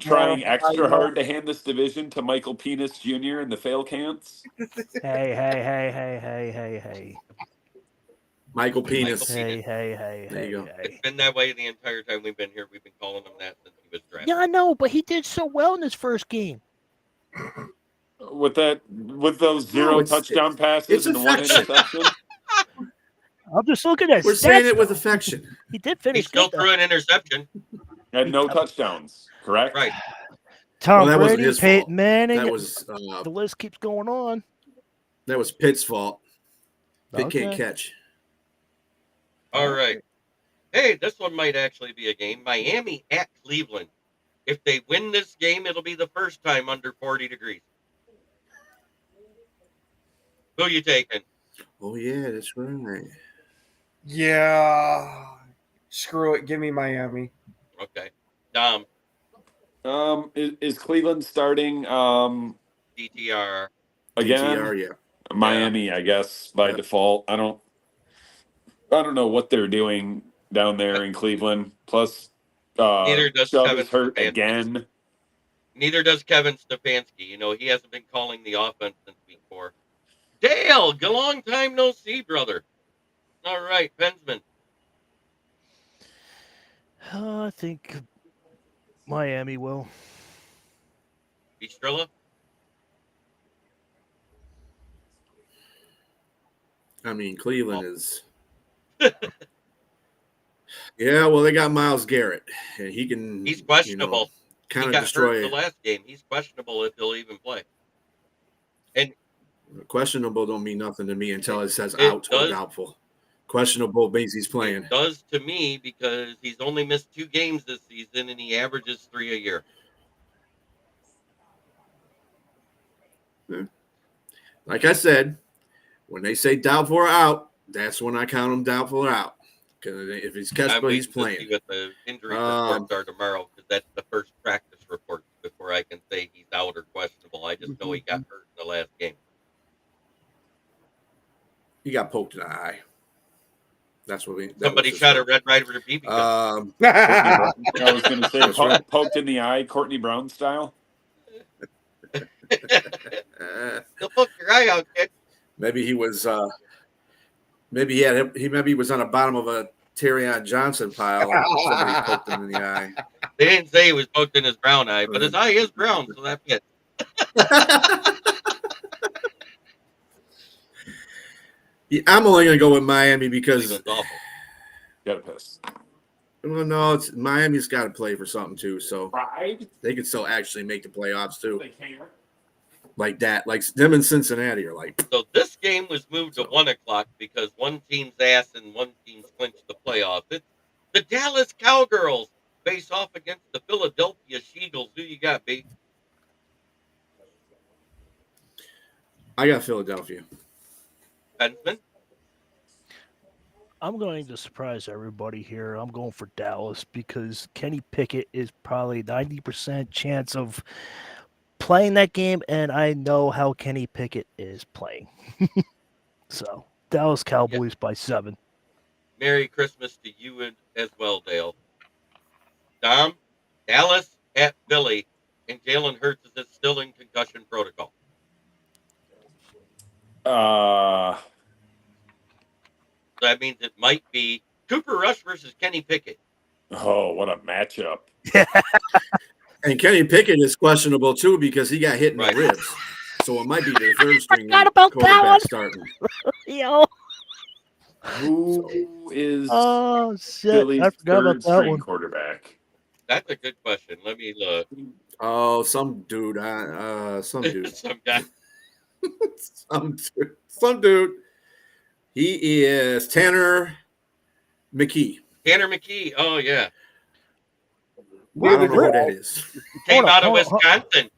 trying extra hard to hand this division to Michael Penis Jr. and the fail cants? Hey. Michael Penis. Hey. There you go. It's been that way the entire time we've been here. We've been calling him that since he was drafted. Yeah, I know, but he did so well in his first game. With those zero touchdown passes and the one affection. interception. I'm just looking at We're stats, saying it with though. affection. He did He finish still good, threw an interception. Had no touchdowns, correct? Right. Tom Well, that wasn't Brady, his Peyton fault. Manning. That was the list keeps going on. Pitt's fault. Pitt Okay. can't catch. All right. Hey, this one might actually be a game. Miami at Cleveland. If they win this game, it'll be the first time under 40 degrees. Who you taking? Oh yeah, that's right. Yeah. Screw it. Give me Miami. Okay. Dom, Is Cleveland starting DTR. again? DTR, yeah. Miami, I guess, by Yeah. default. I don't know what they're doing down there in Cleveland. Plus, Neither does Chubb Kevin is hurt Stefanski. again. Neither does Kevin Stefanski. You know, he hasn't been calling the offense since week 4. Dale, a long time no see, brother. All right, Pensman. I think Miami will. Estrella? I mean, Cleveland is. Yeah, well, they got Myles Garrett, and he can. He's questionable. Kind He of got destroy hurt it. the last game. He's questionable if he'll even play. And Questionable don't mean nothing to me until it says It out or does. doubtful. Questionable means he's playing. it does to me because he's only missed 2 games this season and he averages 3 a year. Like I said, when they say doubtful or out, that's when I count him doubtful or out. Because if he's I'm catchable, he's waiting to see playing. what the injury reports are tomorrow because that's the first practice report before I can say he's out or questionable. I just know he got hurt in the last game. He got poked in the eye. That's what we. that Somebody was his shot a fault. Red Ryder BB gun. I was going to say, That's right. poked in the eye, Courtney Brown style. They'll poke your eye out, kid. Maybe he was. Maybe he was on the bottom of a Terrion Johnson pile. And somebody poked him in the eye. They didn't say he was poked in his brown eye, but his eye is brown, so that fits. Yeah, I'm only going to go with Miami because. Cleveland's awful. Got a piss. Well, no, it's Miami's got to play for something too, so Pride? they could still actually make the playoffs too, They can't. like that. Like them in Cincinnati are like. So this game was moved to 1 o'clock because one team's ass and one team's clinched the playoffs. It's the Dallas Cowgirls face off against the Philadelphia Eagles. Who you got, B? I got Philadelphia. Benjamin? I'm going to surprise everybody here. I'm going for Dallas because Kenny Pickett is probably 90% chance of playing that game, and I know how Kenny Pickett is playing. So, Dallas Cowboys by 7. Merry Christmas to you as well, Dale. Dom, Dallas at Philly, and Jalen Hurts is still in concussion protocol. So that means it might be Cooper Rush versus Kenny Pickett. Oh, what a matchup. And Kenny Pickett is questionable too because he got hit in Right. the ribs. So it might be the third string Forgot about that quarterback one. starting. Yo. Who is Oh, shit. Philly's I forgot about third that string one. quarterback? That's a good question. Let me look. Oh, some dude. Some dude. Some guy. Some dude. He is Tanner McKee. Tanner McKee. Oh, yeah. I don't know who that is. Came out of hold on. Wisconsin.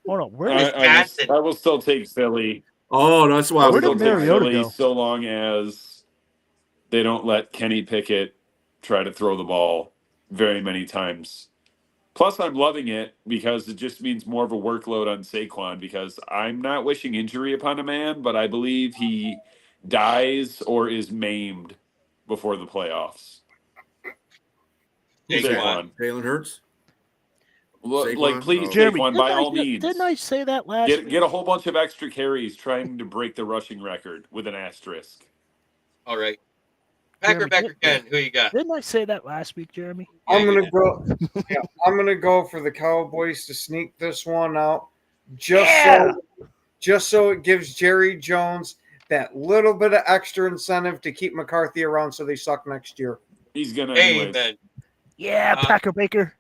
Hold on. Where I, did, I will still take Philly. Oh, that's why I I was will Where still did take Mariota Philly go? so long as they don't let Kenny Pickett try to throw the ball very many times. Plus, I'm loving it because it just means more of a workload on Saquon because I'm not wishing injury upon a man, but I believe he dies or is maimed before the playoffs. Who's that? Saquon. Jalen Hurts? Like, Saquon? please, Oh. Jeremy, Saquon, by all means. didn't I say that last Get week? a whole bunch of extra carries trying to break the rushing record with an asterisk. All right. Packer Jeremy, Ken, who you got? Didn't I say that last week, Jeremy? Yeah, I'm you gonna did. go. Yeah, I'm gonna go for the Cowboys to sneak this one out, Yeah! just so it gives Jerry Jones that little bit of extra incentive to keep McCarthy around, so they suck next year. He's gonna anyways. Amen. Yeah, Packer Baker.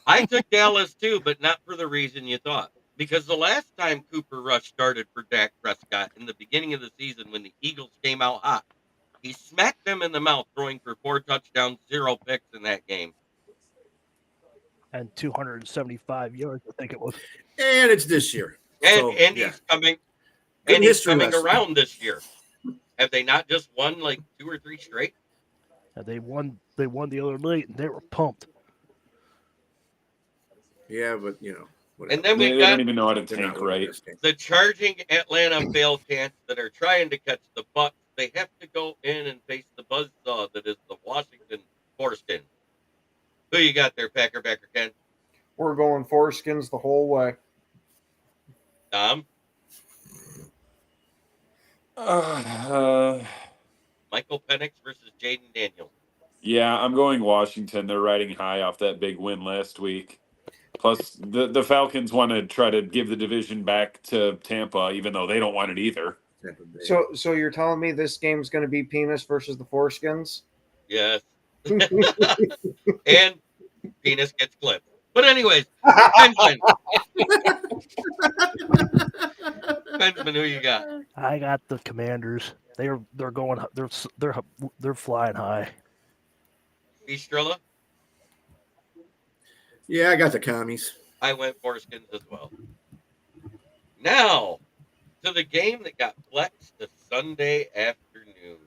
I took Dallas too, but not for the reason you thought. Because the last time Cooper Rush started for Dak Prescott in the beginning of the season when the Eagles came out hot, he smacked them in the mouth, throwing for 4 touchdowns, 0 picks in that game. And 275 yards, I think it was. And it's this year. And So, and yeah. he's coming Good and he's history coming lesson. around this year. Have they not just won like 2 or 3 straight? And they won the other night, and they were pumped. Yeah, but, whatever. And then They we don't got even know how to They're not tank winning right. this game. the charging Atlanta Falcons that are trying to catch the Bucks. They have to go in and face the buzzsaw that is the Washington Foreskin. Who you got there, Packer Ken? We're going foreskins the whole way. Dom? Uh, Michael Penix versus Jaden Daniels. yeah, I'm going Washington. They're riding high off that big win last week. Plus, the Falcons want to try to give the division back to Tampa, even though they don't want it either. So you're telling me this game's going to be penis versus the foreskins? Yes. And penis gets clipped. But anyways, Benjamin. Benjamin, who you got? I got the Commanders. They're going. They're flying high. Estrella? Yeah, I got the commies. I went Foreskins as well. Now, to the game that got flexed to Sunday afternoon.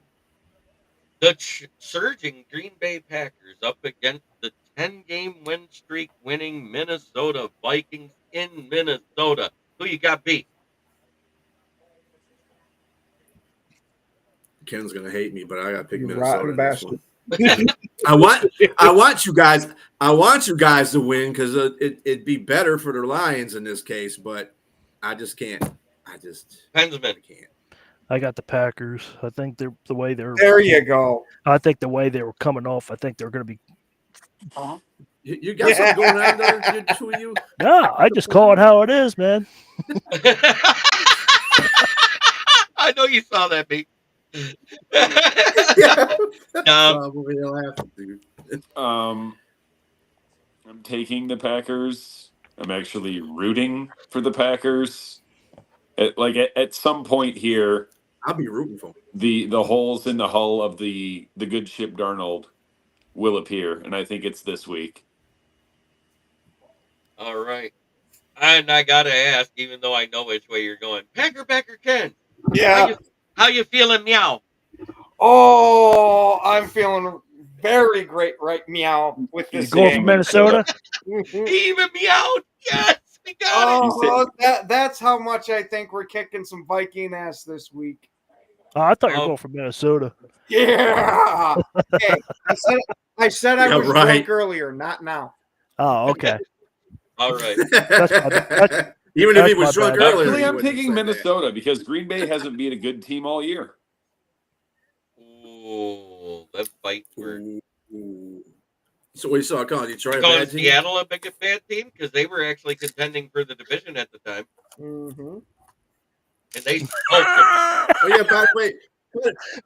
The surging Green Bay Packers up against the 10-game win streak winning Minnesota Vikings in Minnesota. Who you got beat? Ken's gonna hate me, but I got to pick You Minnesota rotten in this bastard. one. I want you guys to win because it'd be better for the Lions in this case, but I just can't. Pensman. Can't. I got the Packers. I think they're the way they're. There you go. I think the way they were coming off. I think they're going to be. You got something going on there, the two of you? Yeah, I just call it how it is, man. I know you saw that, beat. Yeah. Probably laughing, dude. I'm taking the Packers. I'm actually rooting for the Packers. At some point here, I'll be rooting for them. the holes in the hull of the good ship Darnold will appear, and I think it's this week. All right. And I got to ask, even though I know which way you're going, Packer Ken. Yeah. How you feeling, meow? Oh, I'm feeling very great right meow with You this going game. for Minnesota? He even meowed. Yes, we got it. Oh, that's how much I think we're kicking some Viking ass this week. Oh, I thought you were going for Minnesota. Yeah. Hey, I said I Yeah, was right. drunk earlier, not now. Oh, okay. All right. Even if he was drunk earlier. Actually, he I'm wouldn't picking have said Minnesota because Green Bay hasn't beat a good team all year. Ooh, that fight that. word. Ooh. So what you saw, Colin? Detroit, You a calling bad team? Seattle a bad team? Because they were actually contending for the division at the time. Mm-hmm. And they smoked them. Oh yeah.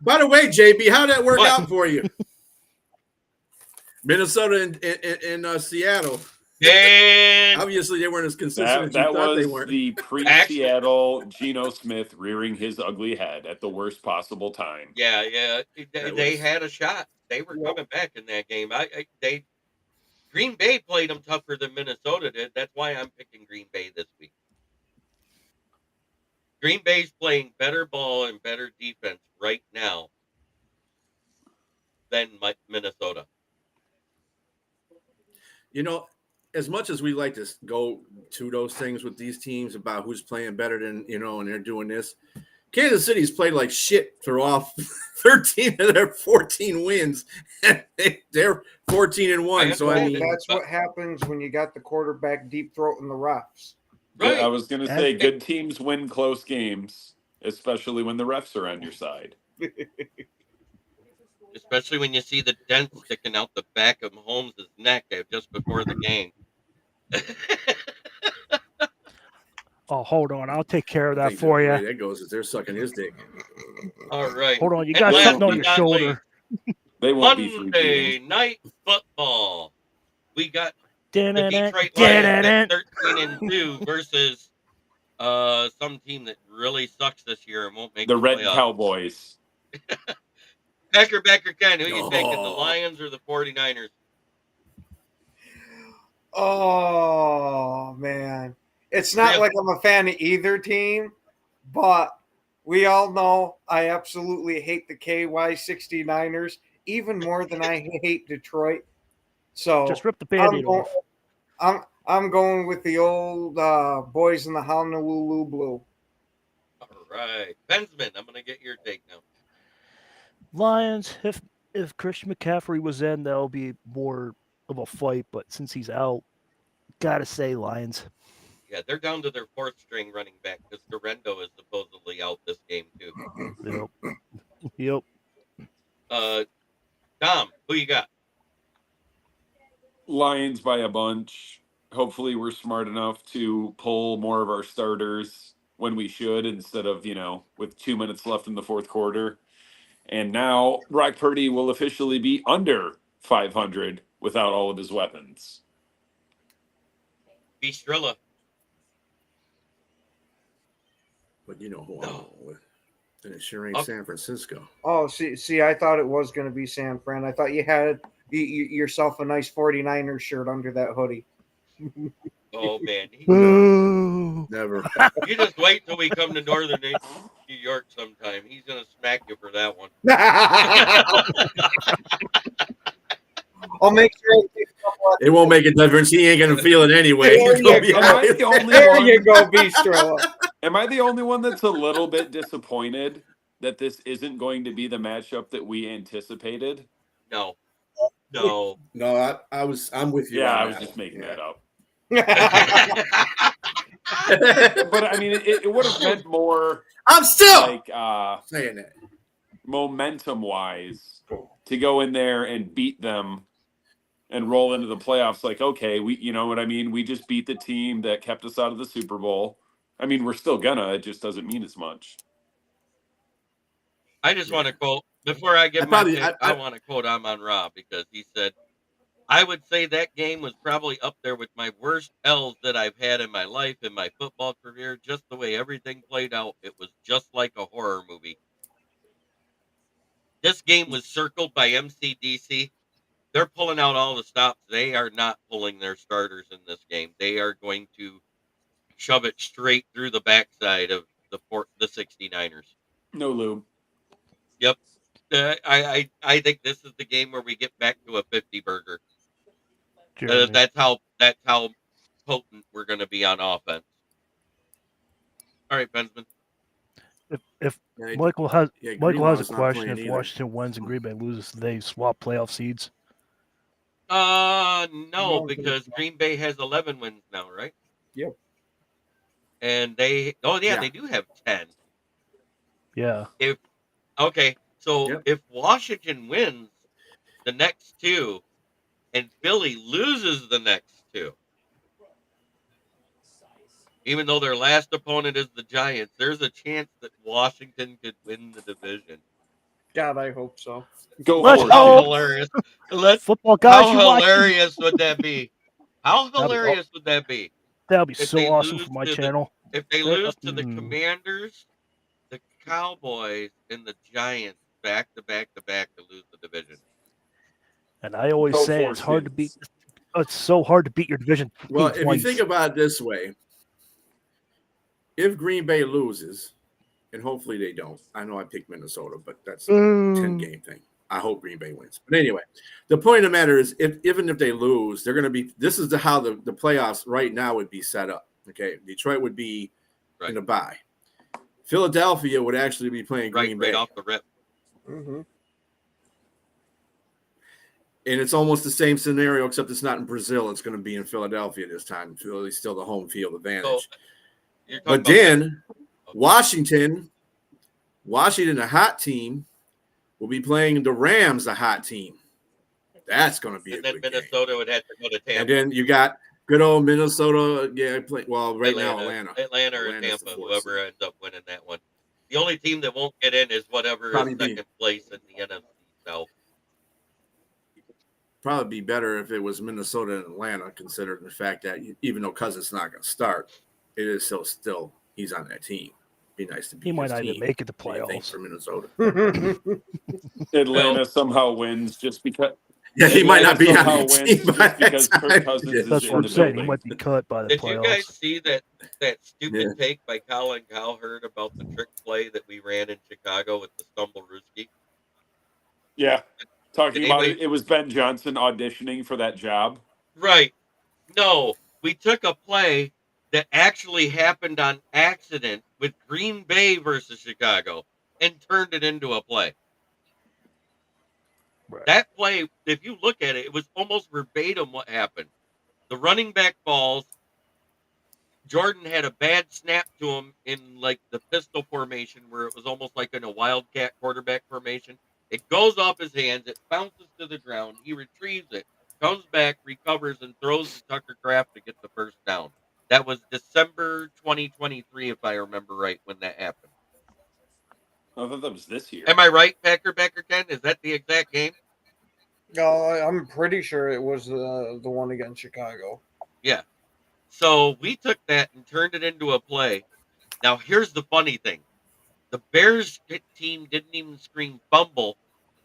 By the way, JB, how'd that work out for you? Minnesota and Seattle. And Obviously, they weren't as consistent as you That thought they was were. the pre-Seattle Geno Smith rearing his ugly head at the worst possible time. yeah, they had a shot. They were coming back in that game. Green Bay played them tougher than Minnesota did. That's why I'm picking Green Bay this week. Green Bay's playing better ball and better defense right now than Minnesota. You know, as much as we like to go to those things with these teams about who's playing better than, and they're doing this, Kansas City's played like shit through off 13 of their 14 wins. They're 14-1. So I mean, that's what happens when you got the quarterback deep throating the refs. Right. I was going to say, good teams win close games, especially when the refs are on your side. Especially when you see the dent sticking out the back of Mahomes' neck just before the game. Oh, hold on. I'll take care of I that think for the you. way that goes is they're sucking his dick. All right. Hold on. You And got last something on but your not shoulder. They won't be Monday 3-beating. Night Football. We got the Detroit Lions at 13-2 versus some team that really sucks this year and won't make The the Red playoffs. Cowboys. Packer Ken, who you taking, the Lions or the 49ers? Oh, man. It's not Really? like I'm a fan of either team, but we all know I absolutely hate the KY69ers even more than I hate Detroit. So Just rip the Band-Aid off. I'm going with the old boys in the Honolulu Blue. All right. Bensman, I'm going to get your take now. Lions, if Christian McCaffrey was in, that'll be more of a fight. But since he's out, gotta say Lions. Yeah, they're down to their fourth string running back because Dorendo is supposedly out this game too. Yep. Dom, who you got? Lions by a bunch. Hopefully we're smart enough to pull more of our starters when we should instead of, with 2 minutes left in the fourth quarter. And now Brock Purdy will officially be under 500 without all of his weapons. Bistrilla. But you know who I'm going with. And it sure ain't San Francisco. Oh, see, I thought it was going to be San Fran. I thought you had yourself a nice 49ers shirt under that hoodie. Oh, man. Never. You just wait till we come to Northern New York sometime. He's going to smack you for that one. I'll make sure. It won't make a difference. He ain't going to feel it anyway. There you go, Bistro. Am I the only one that's a little bit disappointed that this isn't going to be the matchup that we anticipated? No. No, I'm with you. Yeah, I was just making that up. But I mean, it would have meant more. I'm still like saying that momentum-wise to go in there and beat them and roll into the playoffs. Like, okay, you know what I mean? We just beat the team that kept us out of the Super Bowl. I mean, we're still gonna. It just doesn't mean as much. I just want to quote, before I give my pick, I want to quote Amon-Ra because he said, I would say that game was probably up there with my worst L's that I've had in my life, in my football career. Just the way everything played out, it was just like a horror movie. This game was circled by MCDC. They're pulling out all the stops. They are not pulling their starters in this game. They are going to shove it straight through the backside of the 69ers. No lube. Yep. I think this is the game where we get back to a 50 burger. That's how potent we're going to be on offense. All right, Benjamin. If Michael has a question, if Washington wins and Green Bay loses, do they swap playoff seeds? No, because Green Bay has 11 wins now, right? Yep. And they do have 10. Yeah. If Washington wins the next two and Philly loses the next two, even though their last opponent is the Giants, there's a chance that Washington could win the division. God, I hope so. How hilarious! Football guys, how hilarious would that be? How hilarious would that be? That would be so awesome for my channel. If they lose to the Commanders, the Cowboys, and the Giants back to back to lose the division. And I always say it's hard to beat. It's so hard to beat your division. Well, if you think about it this way, if Green Bay loses, and hopefully they don't, I know I picked Minnesota, but that's a 10-game thing. I hope Green Bay wins. But anyway, the point of the matter is, even if they lose, they're going to be. This is how the playoffs right now would be set up. Okay, Detroit would be in a bye. Philadelphia would actually be playing Green Bay. Right off the rip. Mm-hmm. And it's almost the same scenario, except it's not in Brazil. It's going to be in Philadelphia this time. Philly's still the home field advantage. So, but then Washington, a hot team, will be playing the Rams, a hot team. That's going to be and a then good Minnesota game. would have to go to Tampa. And then you got good old Minnesota. Yeah, Atlanta or Atlanta's Tampa, whoever ends up winning that one. The only team that won't get in is whatever Probably is second place in the NFC South. Probably be better if it was Minnesota and Atlanta, considering the fact that even though Cousins not going to start, it is still he's on that team. Be nice to be. He might not even make it to playoffs. playoffs For Minnesota. Atlanta somehow wins just because. Yeah, he might not be on that team just because Kirk Cousins is That's in what I'm the saying. building. He might be cut by the Did playoffs. you guys see that stupid take by Colin Cowherd about the trick play that we ran in Chicago with the Stumble Rooski? Yeah. Talking about it was Ben Johnson auditioning for that job. Right. No, we took a play that actually happened on accident with Green Bay versus Chicago and turned it into a play. Right. That play, if you look at it, it was almost verbatim what happened. The running back falls. Jordan had a bad snap to him in like the pistol formation where it was almost like in a wildcat quarterback formation. It goes off his hands. It bounces to the ground. He retrieves it, comes back, recovers, and throws to Tucker Kraft to get the first down. That was December 2023, if I remember right, when that happened. I thought that was this year. Am I right, Packer Ken? Is that the exact game? No, I'm pretty sure it was the one against Chicago. Yeah. So we took that and turned it into a play. Now, here's the funny thing. The Bears team didn't even scream fumble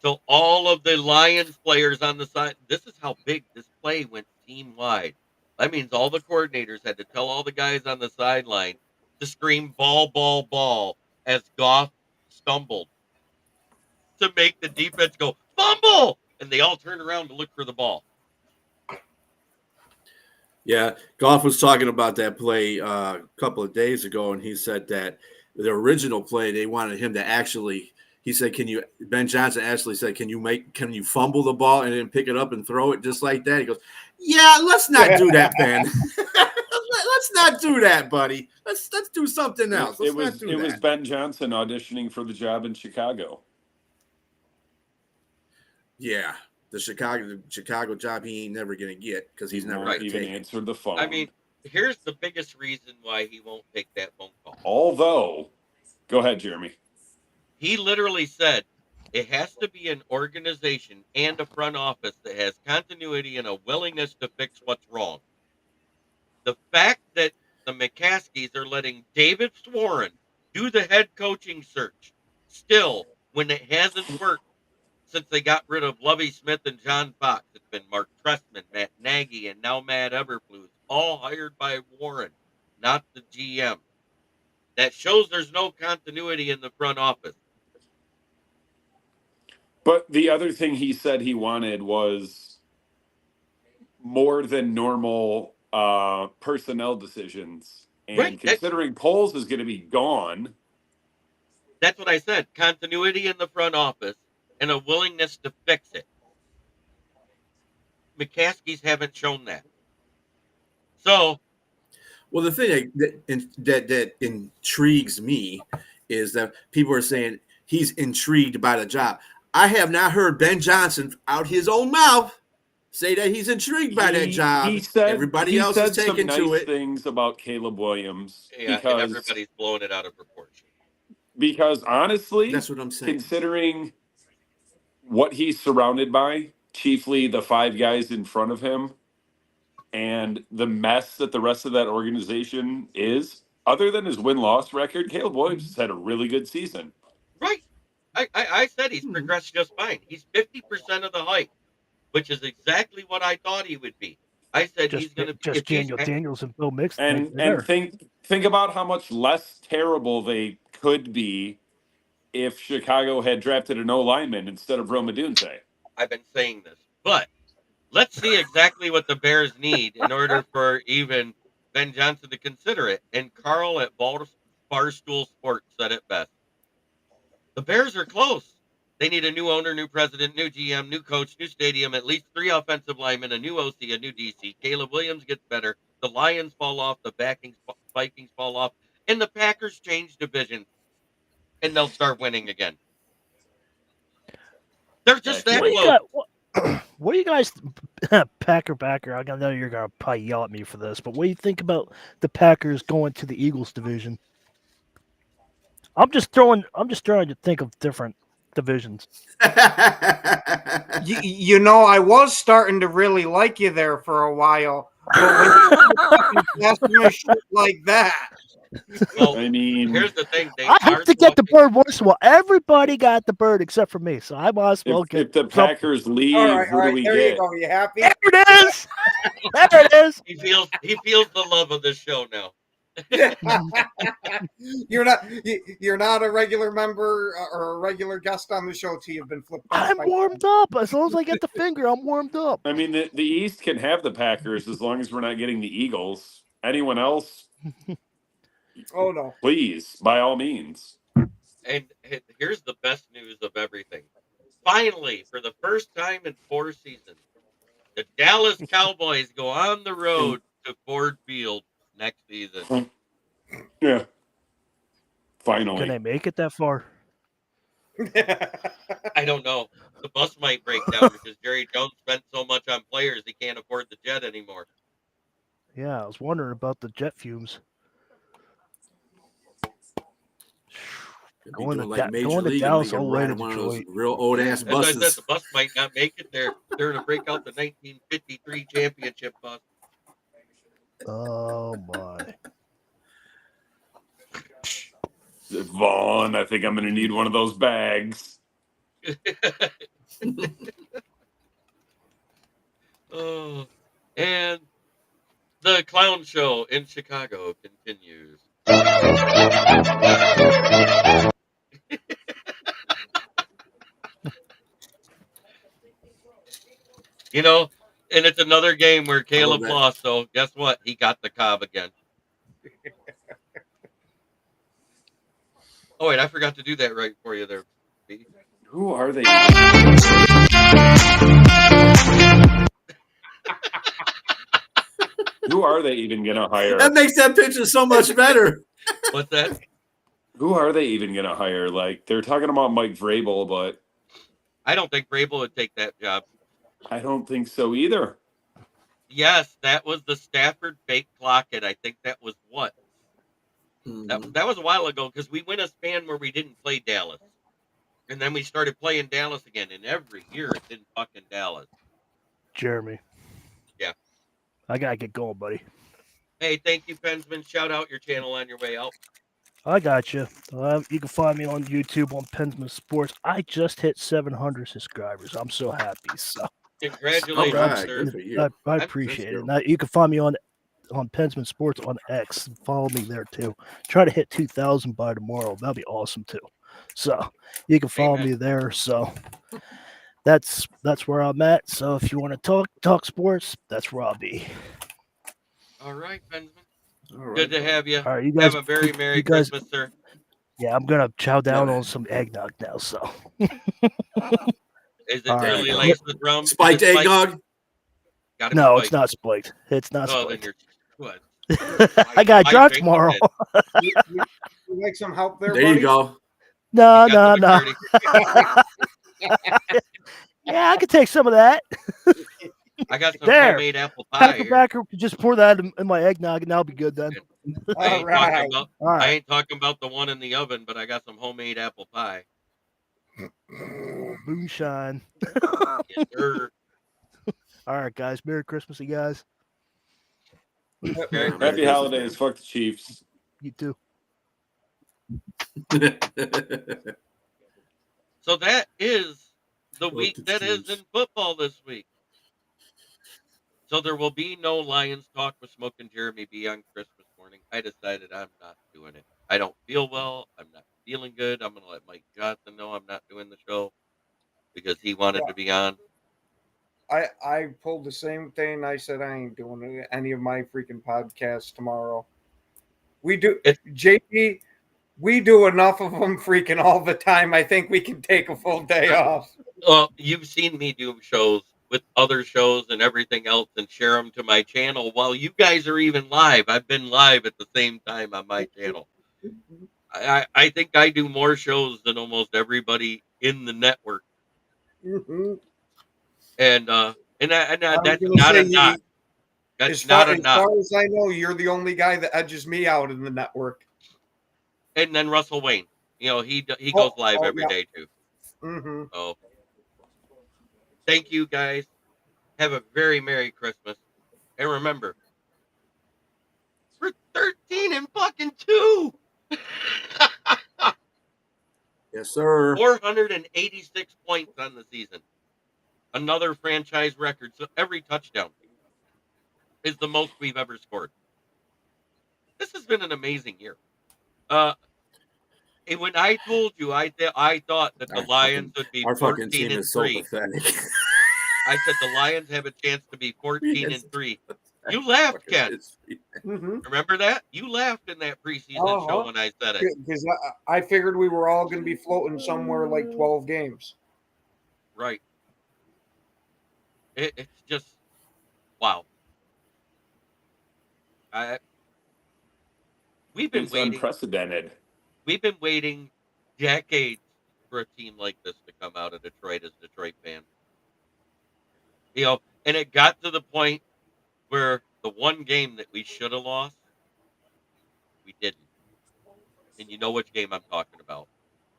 till all of the Lions players on the side. This is how big this play went team wide. That means all the coordinators had to tell all the guys on the sideline to scream ball, ball, ball as Goff stumbled to make the defense go fumble. And they all turned around to look for the ball. Yeah, Goff was talking about that play a couple of days ago, and he said that the original play, they wanted him to actually, he said, Ben Johnson actually said, can you fumble the ball and then pick it up and throw it just like that? He goes, yeah, let's not do that, Ben. Let's not do that, buddy. Let's do something else. It was Ben Johnson auditioning for the job in Chicago. Yeah. The Chicago job he ain't never going to get because he's never even answered the phone. I mean, here's the biggest reason why he won't take that phone call. Although, go ahead, Jeremy. He literally said it has to be an organization and a front office that has continuity and a willingness to fix what's wrong. The fact that the McCaskies are letting David Swarren do the head coaching search still when it hasn't worked since they got rid of Lovie Smith and John Fox. It's been Mark Trestman, Matt Nagy, and now Matt Eberflus, all hired by Warren, not the GM. That shows there's no continuity in the front office. But the other thing he said he wanted was more than normal personnel decisions. And right. Considering Poles is going to be gone. That's what I said. Continuity in the front office and a willingness to fix it. McCaskies haven't shown that. So, well, the thing that intrigues me is that people are saying he's intrigued by the job. I have not heard Ben Johnson out his own mouth say that he's intrigued by that job. Everybody else is taking some to nice it. Things about Caleb Williams. Yeah, because, and everybody's blowing it out of proportion. Because honestly, that's what I'm saying. Considering what he's surrounded by, chiefly the five guys in front of him, and the mess that the rest of that organization is, other than his win-loss record, Caleb Williams has had a really good season. Right. I said he's progressed just fine. He's 50% of the height, which is exactly what I thought he would be. I said he's going to be just Daniel Daniels and Bill Mixon. And think about how much less terrible they could be if Chicago had drafted an O-lineman instead of Rome Odunze. I've been saying this, but let's see exactly what the Bears need in order for even Ben Johnson to consider it. And Carl at Barstool Sports said it best. The Bears are close. They need a new owner, new president, new GM, new coach, new stadium, at least 3 offensive linemen, a new OC, a new DC. Caleb Williams gets better. The Lions fall off. The Vikings fall off. And the Packers change divisions. And they'll start winning again. They're just that What do you close. got? What do you guys, Packer? I know you're gonna probably yell at me for this, but what do you think about the Packers going to the Eagles division? I'm just trying to think of different divisions. You know, I was starting to really like you there for a while, but when you asking a shit like that, Well, I mean, here's the thing. They I have are to get the talking- bird once in a while. Everybody got the bird except for me, so I might as well get if the something. Packers leave, all right, who do we there get? you go. You happy? There it is. There it is. He feels the love of this show now. You're not a regular member or a regular guest on the show till you've been flipped off. I'm warmed up. As long as I get the finger, I'm warmed up. I mean, the East can have the Packers as long as we're not getting the Eagles. Anyone else, Oh no. please, by all means. And here's the best news of everything. Finally, for the first time in 4 seasons, the Dallas Cowboys go on the road to Ford Field next season. Yeah. Can Finally. they make it that far? I don't know. The bus might break down because Jerry Jones spent so much on players he can't afford the jet anymore. Yeah, I was wondering about the jet fumes. Going to Dallas all the way to Detroit. Real old ass As I said, buses. the bus might not make it there. They're going to break out the 1953 championship bus. Oh my! Vaughn, I think I'm going to need one of those bags. Oh, and the clown show in Chicago continues. You know, and it's another game where Caleb that. lost, so guess what? He got the cob again. Oh, wait, I forgot to do that right for you there, B. Who are they? Who are they even going to hire? That makes that picture so much better. What's that? Who are they even going to hire? Like, they're talking about Mike Vrabel, but I don't think Vrabel would take that job. I don't think so either. Yes, that was the Stafford fake clock, and I think that was what? Mhm. That was a while ago because we went a span where we didn't play Dallas. And then we started playing Dallas again, and every year it's in fucking Dallas. Jeremy. Yeah. I gotta get going, buddy. Hey, thank you, Pensman. Shout out your channel on your way out. I got you. You can find me on YouTube on Pensman Sports. I just hit 700 subscribers. I'm so happy. So Congratulations, All right, sir. good for you. I That's appreciate it. good. Now, you can find me on Pensman Sports on X. Follow me there too. Try to hit 2,000 by tomorrow. That'd be awesome too. So you can follow Amen. me there. So that's where I'm at. So if you want to talk sports, that's where I'll be. All right, Pensman. All right. Good to have you. All right, you guys Have a very Merry you guys- Christmas, sir. Yeah, I'm gonna chow down Yeah. on some eggnog now. So Is it All right. really laced with rum? Spiked Is it eggnog? Gotta be no, it's spiked. not spiked. It's not Oh, then spiked. you're what? I got I drunk drink tomorrow. it. You like some help there, There buddy? you go. No, You got no, the no. Yeah, I could take some of that. I got some There. homemade apple pie here. Packer could just pour that in my eggnog, and that'll be good then. I ain't, All right. talking about, All I right. ain't talking about the one in the oven, but I got some homemade apple pie. Moonshine. Yes, sir. All right, guys. Merry Christmas, you guys. Okay. Happy holidays. Fuck the Chiefs. You too. So that is the Fuck week the that is Chiefs. in football this week. So there will be no Lions talk with Smoke and Jeremy B on Christmas morning. I decided I'm not doing it. I don't feel well. I'm not feeling good. I'm gonna let Mike Johnson know I'm not doing the show because he wanted to be on. I pulled the same thing. I said I ain't doing any of my freaking podcasts tomorrow. We do, It's JP. We do enough of them freaking all the time. I think we can take a full day off. well, you've seen me do shows with other shows and everything else and share them to my channel while you guys are even live. I've been live at the same time on my channel. I think I do more shows than almost everybody in the network, Mhm. and I was that's gonna not say, a knock. That's as far not a as knock. far as I know, you're the only guy that edges me out in the network. And then Russell Wayne, he goes live Oh every yeah. day too. Mm-hmm. So thank you guys. Have a very Merry Christmas, and remember, we're 13 and fucking 2. Yes, sir. 486 points on the season. Another franchise record. So every touchdown is the most we've ever scored. This has been an amazing year. And when I told you, I thought that the Lions would be Our fucking 14 team and is so 3. pathetic. I said the Lions have a chance to be 14 Yes. and 3. You laughed, Fucking Ken. is- Mm-hmm. Remember that? You laughed in that preseason show when I said it. Because I figured we were all going to be floating somewhere like 12 games. Right. It's just wow. I we've been It's waiting. unprecedented. We've been waiting decades for a team like this to come out of Detroit as Detroit fans. And it got to the point where the one game that we should have lost, we didn't. And you know which game I'm talking about.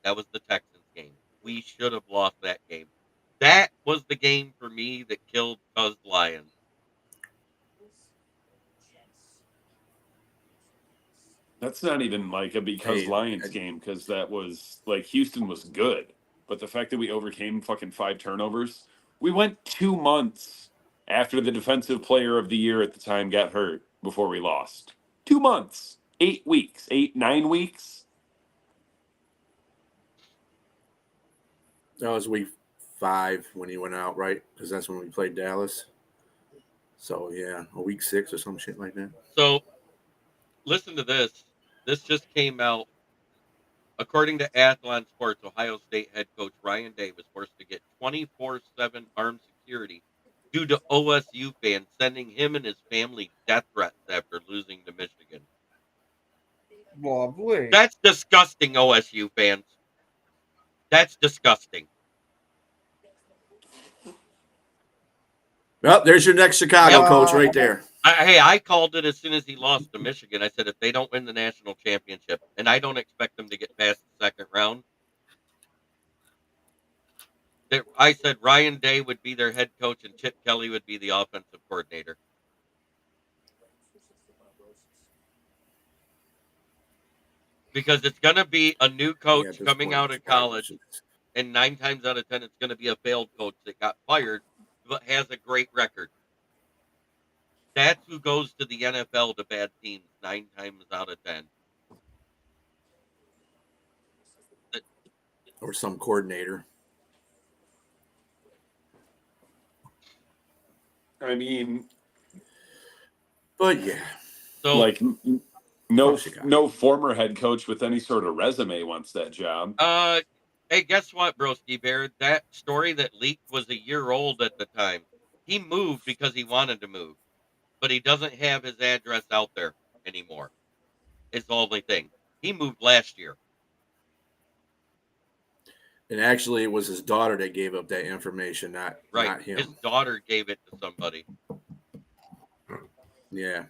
That was the Texans game. We should have lost that game. That was the game for me that killed Cuz Lions. That's not even like a because Hey, Lions game, because that was like Houston was good. But the fact that we overcame fucking 5 turnovers, we went 2 months after the defensive player of the year at the time got hurt before we lost. 2 months, 8 weeks, 9 weeks. that was week 5 when he went out, right? Because that's when we played Dallas. So yeah, a week 6 or some shit like that. So listen to this. This just came out. According to Athlon Sports, Ohio State head coach Ryan Day was forced to get 24/7 armed security due to OSU fans sending him and his family death threats after losing to Michigan. Lovely. That's disgusting, OSU fans. That's disgusting. Well, there's your next Chicago Yeah. coach right there. I called it as soon as he lost to Michigan. I said, if they don't win the national championship, and I don't expect them to get past the second round, I said Ryan Day would be their head coach and Chip Kelly would be the offensive coordinator. Because it's going to be a new coach coming out of college, and 9 times out of 10, it's going to be a failed coach that got fired, but has a great record. That's who goes to the NFL to bad teams 9 times out of 10. Or some coordinator. I mean, but yeah. So like no former head coach with any sort of resume wants that job. Hey, guess what, Broski Bear? That story that leaked was a year old at the time. He moved because he wanted to move, but he doesn't have his address out there anymore. It's the only thing. He moved last year. And actually, it was his daughter that gave up that information, not him. His daughter gave it to somebody. Yeah,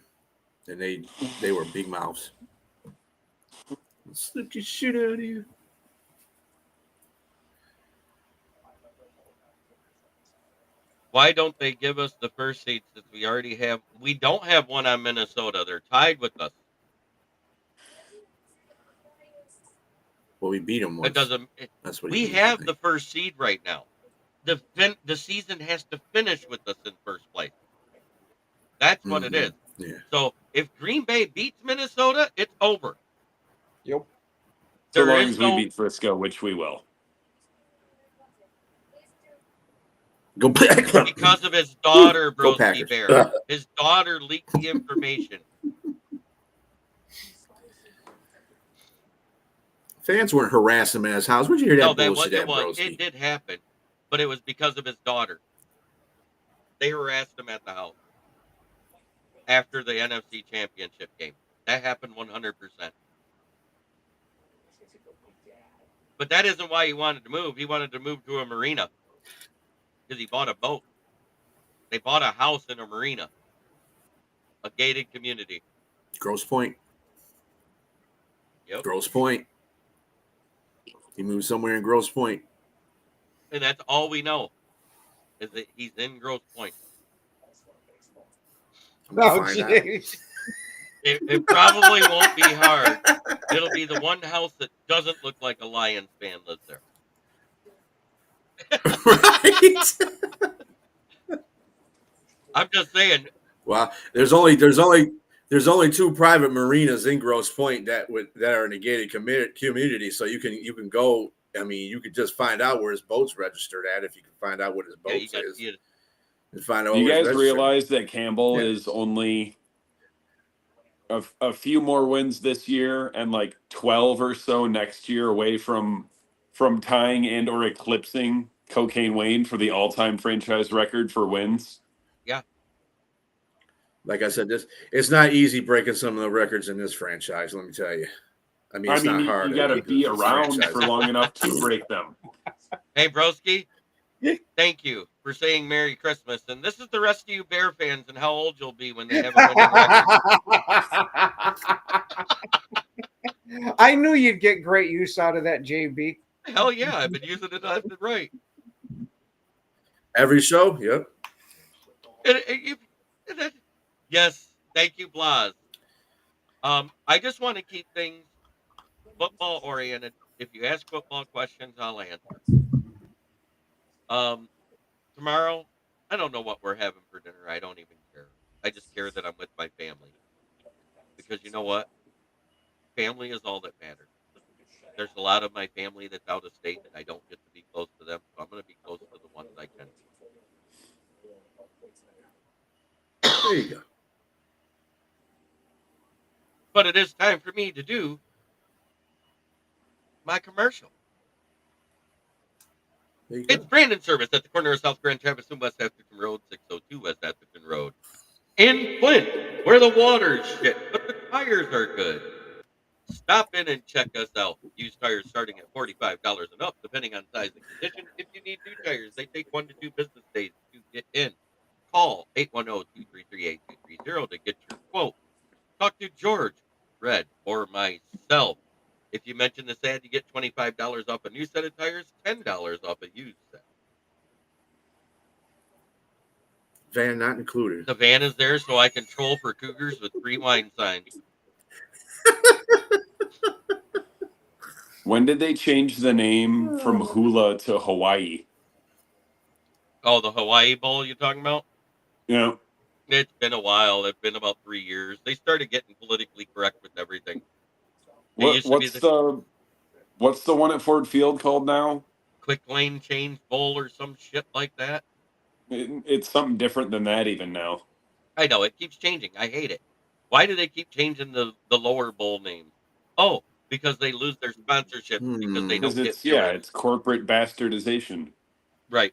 and they were big mouths. Slip your shit out of you. Why don't they give us the first seed since we already have? We don't have one on Minnesota. They're tied with us. Well, we beat them once. It doesn't. That's what we have the first seed right now. The season has to finish with us in first place. That's what it is. Yeah. So if Green Bay beats Minnesota, it's over. Yep. So There long is as we no beat Frisco, which we will. Go back. because of his daughter, Go Broski Packers. Bear. His daughter leaked the information. Fans weren't harassing him at his house. Where'd you hear No, that that bullshit was at, Broski? it did happen, but it was because of his daughter. They harassed him at the house after the NFC Championship game. That happened 100%. But that isn't why he wanted to move. He wanted to move to a marina because he bought a boat. They bought a house in a marina, a gated community. Grosse Point. Yep. Grosse Point. He moved somewhere in Grosse Point. And that's all we know is that he's in Grosse Point. I'm gonna Oh, find out. jeez. It probably won't be hard. It'll be the one house that doesn't look like a Lions fan lives there. Right? I'm just saying. Well, there's only two private marinas in Grosse Point that are in a gated community, so you can go. I mean, you could just find out where his boat's registered at if you can find out what his boat is, and find out. Do you where it's guys registered. realize that Campbell is only a few more wins this year and like 12 or so next year away from tying and or eclipsing Cocaine Wayne for the all-time franchise record for wins? Yeah. Like I said, it's not easy breaking some of the records in this franchise. Let me tell you. I mean, it's not hard. You got to be around for long enough to break them. Hey, Broski, thank you for saying Merry Christmas. And this is the rest of you Bear fans and how old you'll be when they have a winning record. I knew you'd get great use out of that, JB. Hell yeah, I've been using it left and right. Every show, yep. Yes, thank you, Blas. I just want to keep things football oriented. If you ask football questions, I'll answer. Tomorrow, I don't know what we're having for dinner. I don't even care. I just care that I'm with my family. Because you know what? Family is all that matters. There's a lot of my family that's out of state and I don't get to be close to them. So I'm going to be close to the ones I can be. There you go. But it is time for me to do my commercial. It's Brandon Service at the corner of South Grand Travis and West Atherton Road, 602 West Atherton Road. In Flint, where the water's shit, but the tires are good. Stop in and check us out. Used tires starting at $45 and up, depending on size and condition. If you need new tires, they take 1 to 2 business days to get in. Call 810-233-8230 to get your quote. Talk to George, Red, or myself. If you mention this ad, you get $25 off a new set of tires, $10 off a used set. Van not included. The van is there so I can troll for cougars with free wine signs. When did they change the name from Hula to Hawaii? Oh, the Hawaii Bowl you're talking about? Yeah. It's been a while. It's been about 3 years. They started getting politically correct with everything. What's the one at Ford Field called now? Quick Lane Change Bowl or some shit like that. It's something different than that even now. I know. It keeps changing. I hate it. Why do they keep changing the lower bowl names? Oh, because they lose their sponsorship because they don't get it's corporate bastardization. Right.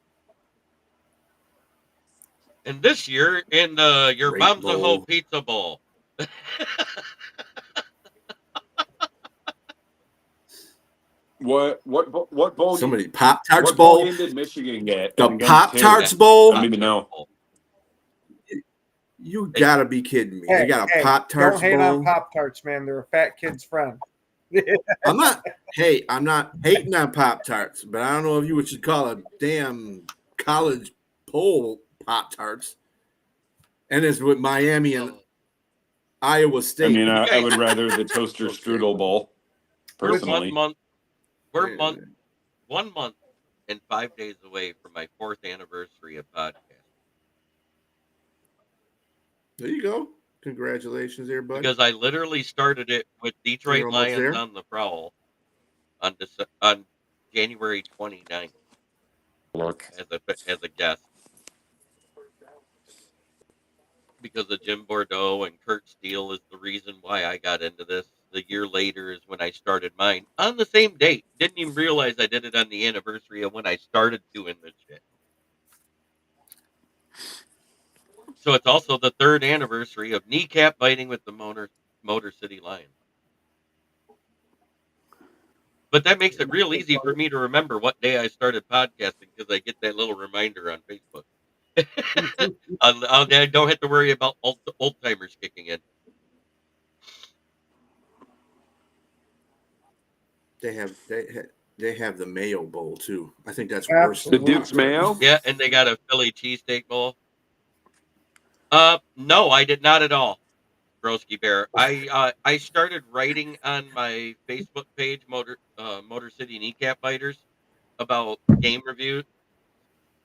And this year in your Great Bomzaho bowl. Pizza Bowl. What bowl? Somebody Pop-Tarts what bowl Bowl. game did Michigan get? The against Pop-Tarts Taylor? Bowl. I don't even know. You gotta be kidding me. They got a Pop-Tarts Don't hate Bowl. on Pop-Tarts, man. They're a fat kid's friend. I'm not hating on Pop-Tarts, but I don't know if you would call a damn college bowl Pop-Tarts. And it's with Miami and Iowa State. I mean, I would rather the toaster strudel bowl. Personally, We're 1 month and 5 days away from my 4th anniversary of podcast. There you go. Congratulations, there, buddy. Because I literally started it with Detroit You're almost Lions there. on the prowl. on January 29th Look, as a guest because of Jim Bordeaux and Kurt Steele is the reason why I got into this. The year later is when I started mine on the same date. Didn't even realize I did it on the anniversary of when I started doing this shit. So it's also the 3rd anniversary of kneecap biting with the Motor City Lions. But that makes it real easy for me to remember what day I started podcasting because I get that little reminder on Facebook. I don't have to worry about old timers kicking in. They have the Mayo Bowl too. I think that's worse. the Absolutely. Duke's Mayo. Yeah, and they got a Philly cheesesteak bowl. No, I did not at all, Broski Bear. I started writing on my Facebook page, Motor City Kneecap Biters, about game review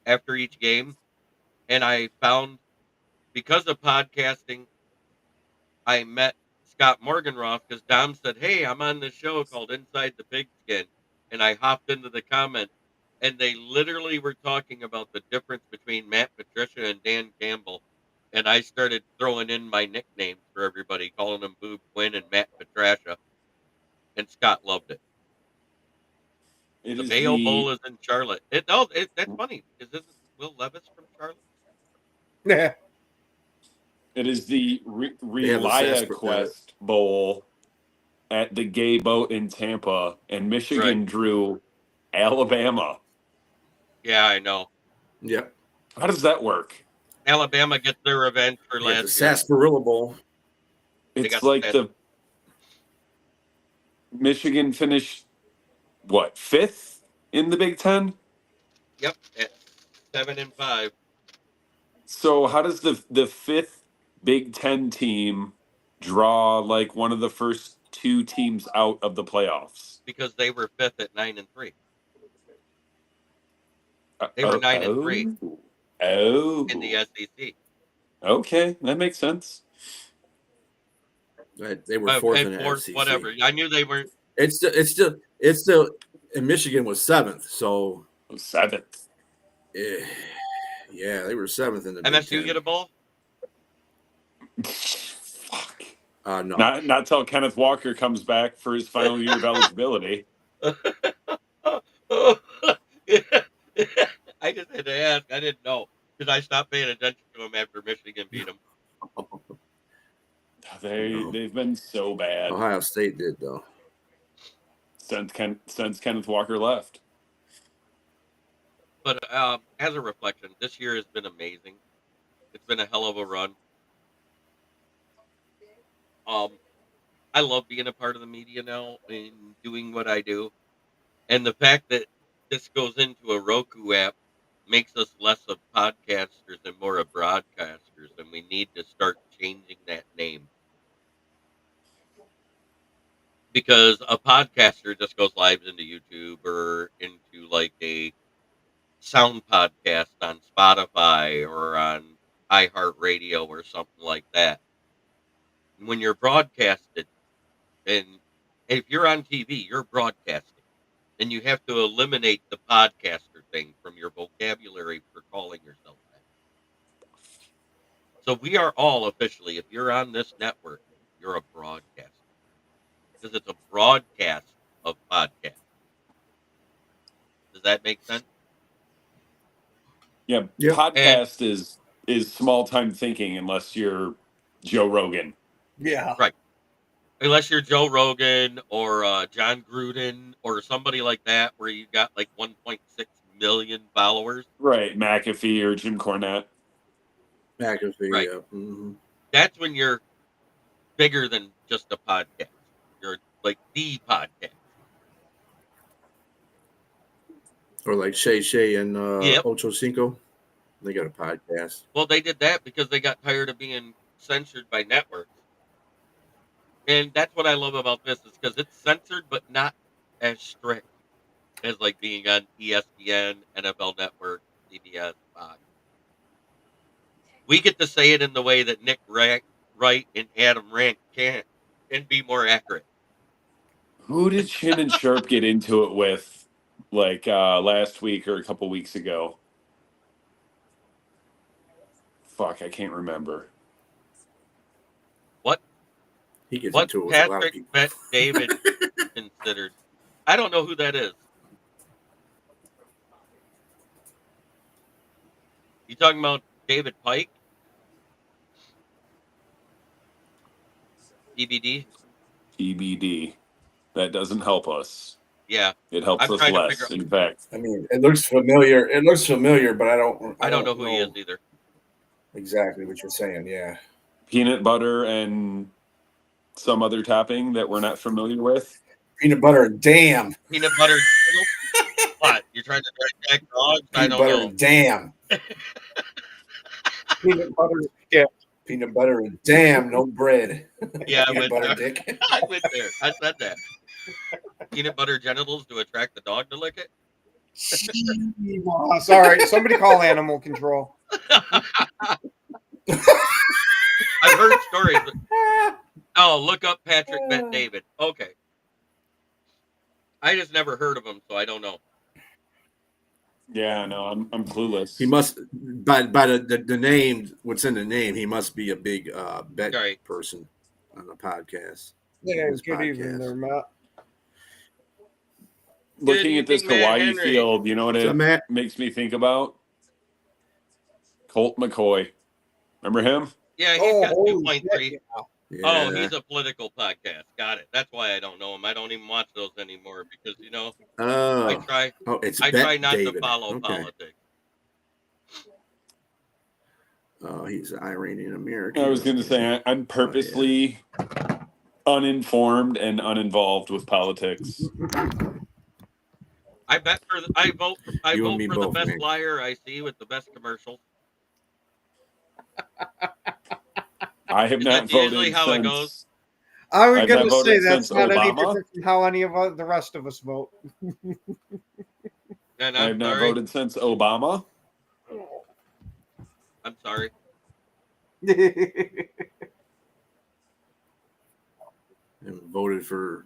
after each game, and I found because of podcasting, I met Scott Morganroth because Dom said, "Hey, I'm on this show called Inside the Pigskin," and I hopped into the comment, and they literally were talking about the difference between Matt Patricia and Dan Campbell, and I started throwing in my nicknames for everybody, calling them Boob Quinn and Matt Patricia, and Scott loved it. It The is Mayo Bowl the is in Charlotte. That's funny because isn't Will Levis from Charlotte? Yeah. it is the They have the Relia Quest Bowl at the Gay Boat in Tampa, and Michigan drew Alabama. Yeah, I know. Yep. How does that work? Alabama gets their revenge for They have the last year. Sarsaparilla Bowl. It's got like the- the Michigan finished what 5th in the Big Ten. Yep, at 7-5 So how does the 5th Big Ten team draw like one of the first 2 teams out of the playoffs? because they were 5th at 9-3. They were 9-3 Oh, in the SEC. okay, that makes sense. Right. They were 4th in And the fourth, FCC. whatever. I knew they weren't. It's still, and Michigan was 7th. So 7th. yeah, they were 7th in the Big MSU Ten. get a bowl? Fuck. No. Not till Kenneth Walker comes back for his final year of eligibility. I just had to ask. I didn't know because I stopped paying attention to them after Michigan beat them. They've been so bad Ohio State did though. since Kenneth Walker left. But as a reflection, this year has been amazing. It's been a hell of a run. I love being a part of the media now and doing what I do. And the fact that this goes into a Roku app makes us less of podcasters and more of broadcasters. And we need to start changing that name. Because a podcaster just goes live into YouTube or into like a sound podcast on Spotify or on iHeartRadio or something like that. When you're broadcasted, and if you're on TV, you're broadcasting, and you have to eliminate the podcaster thing from your vocabulary for calling yourself that. So we are all officially, if you're on this network, you're a broadcaster because it's a broadcast of podcasts. Does that make sense? Yeah, Yep. podcast is small time thinking unless you're Joe Rogan. Yeah. Right. Unless you're Joe Rogan or John Gruden or somebody like that, where you got like 1.6 million followers. Right, McAfee or Jim Cornette. McAfee. Right. Yeah. Mm-hmm. That's when you're bigger than just a podcast. You're like the podcast. Or like Shay and Yep. Ocho Cinco. They got a podcast. Well, they did that because they got tired of being censored by networks. And that's what I love about this is because it's censored, but not as strict as like being on ESPN, NFL Network, CBS, Fox. We get to say it in the way that Nick Wright and Adam Rank can't and be more accurate. Who did Shannon Sharp get into it with, like last week or a couple weeks ago? Fuck, I can't remember. He gets What into it with a lot of Patrick people. Bet David considered? I don't know who that is. You talking about David Pike? DBD? TBD. That doesn't help us. Yeah. It helps I'm us trying to figure less, in fact. I mean, it looks familiar. It looks familiar, but I I don't know who he is either. exactly what you're saying. Yeah. Peanut butter and some other topping that we're not familiar with. Peanut butter and damn. Peanut butter. What? You're trying to drag dogs? I Peanut don't butter know. and damn. Peanut butter. Yeah. Peanut butter and damn, no bread. Yeah, I Peanut went butter there. dick. I went there. I said that. Peanut butter genitals to attract the dog to lick it? Sorry, somebody call animal control. I've heard stories. Oh, look up Patrick Bet David. Okay. I just never heard of him, so I don't know. Yeah, no, I'm clueless. He must by the name, what's in the name, he must be a big bet Right. person on the podcast. Yeah, His good evening podcast. there, Matt. Looking at this evening, Matt Hawaii Henry. field, you know what What's up, it Matt? makes me think about? Colt McCoy. Remember him? Yeah, he's got holy 2.3. shit, Yeah. Oh, he's a political podcast. Got it. That's why I don't know him. I don't even watch those anymore because I try It's I Bet try not David. to follow Okay. politics. Oh, he's Iranian American. I was going to say I'm purposely uninformed and uninvolved with politics. I vote for You and me the both, best man. flyer I see with the best commercials. I have Is not that usually voted how it since. goes? I was I've going not to say voted that's since not any Obama. different from how any of the rest of us vote. And I have not voted since Obama. I'm sorry. And voted for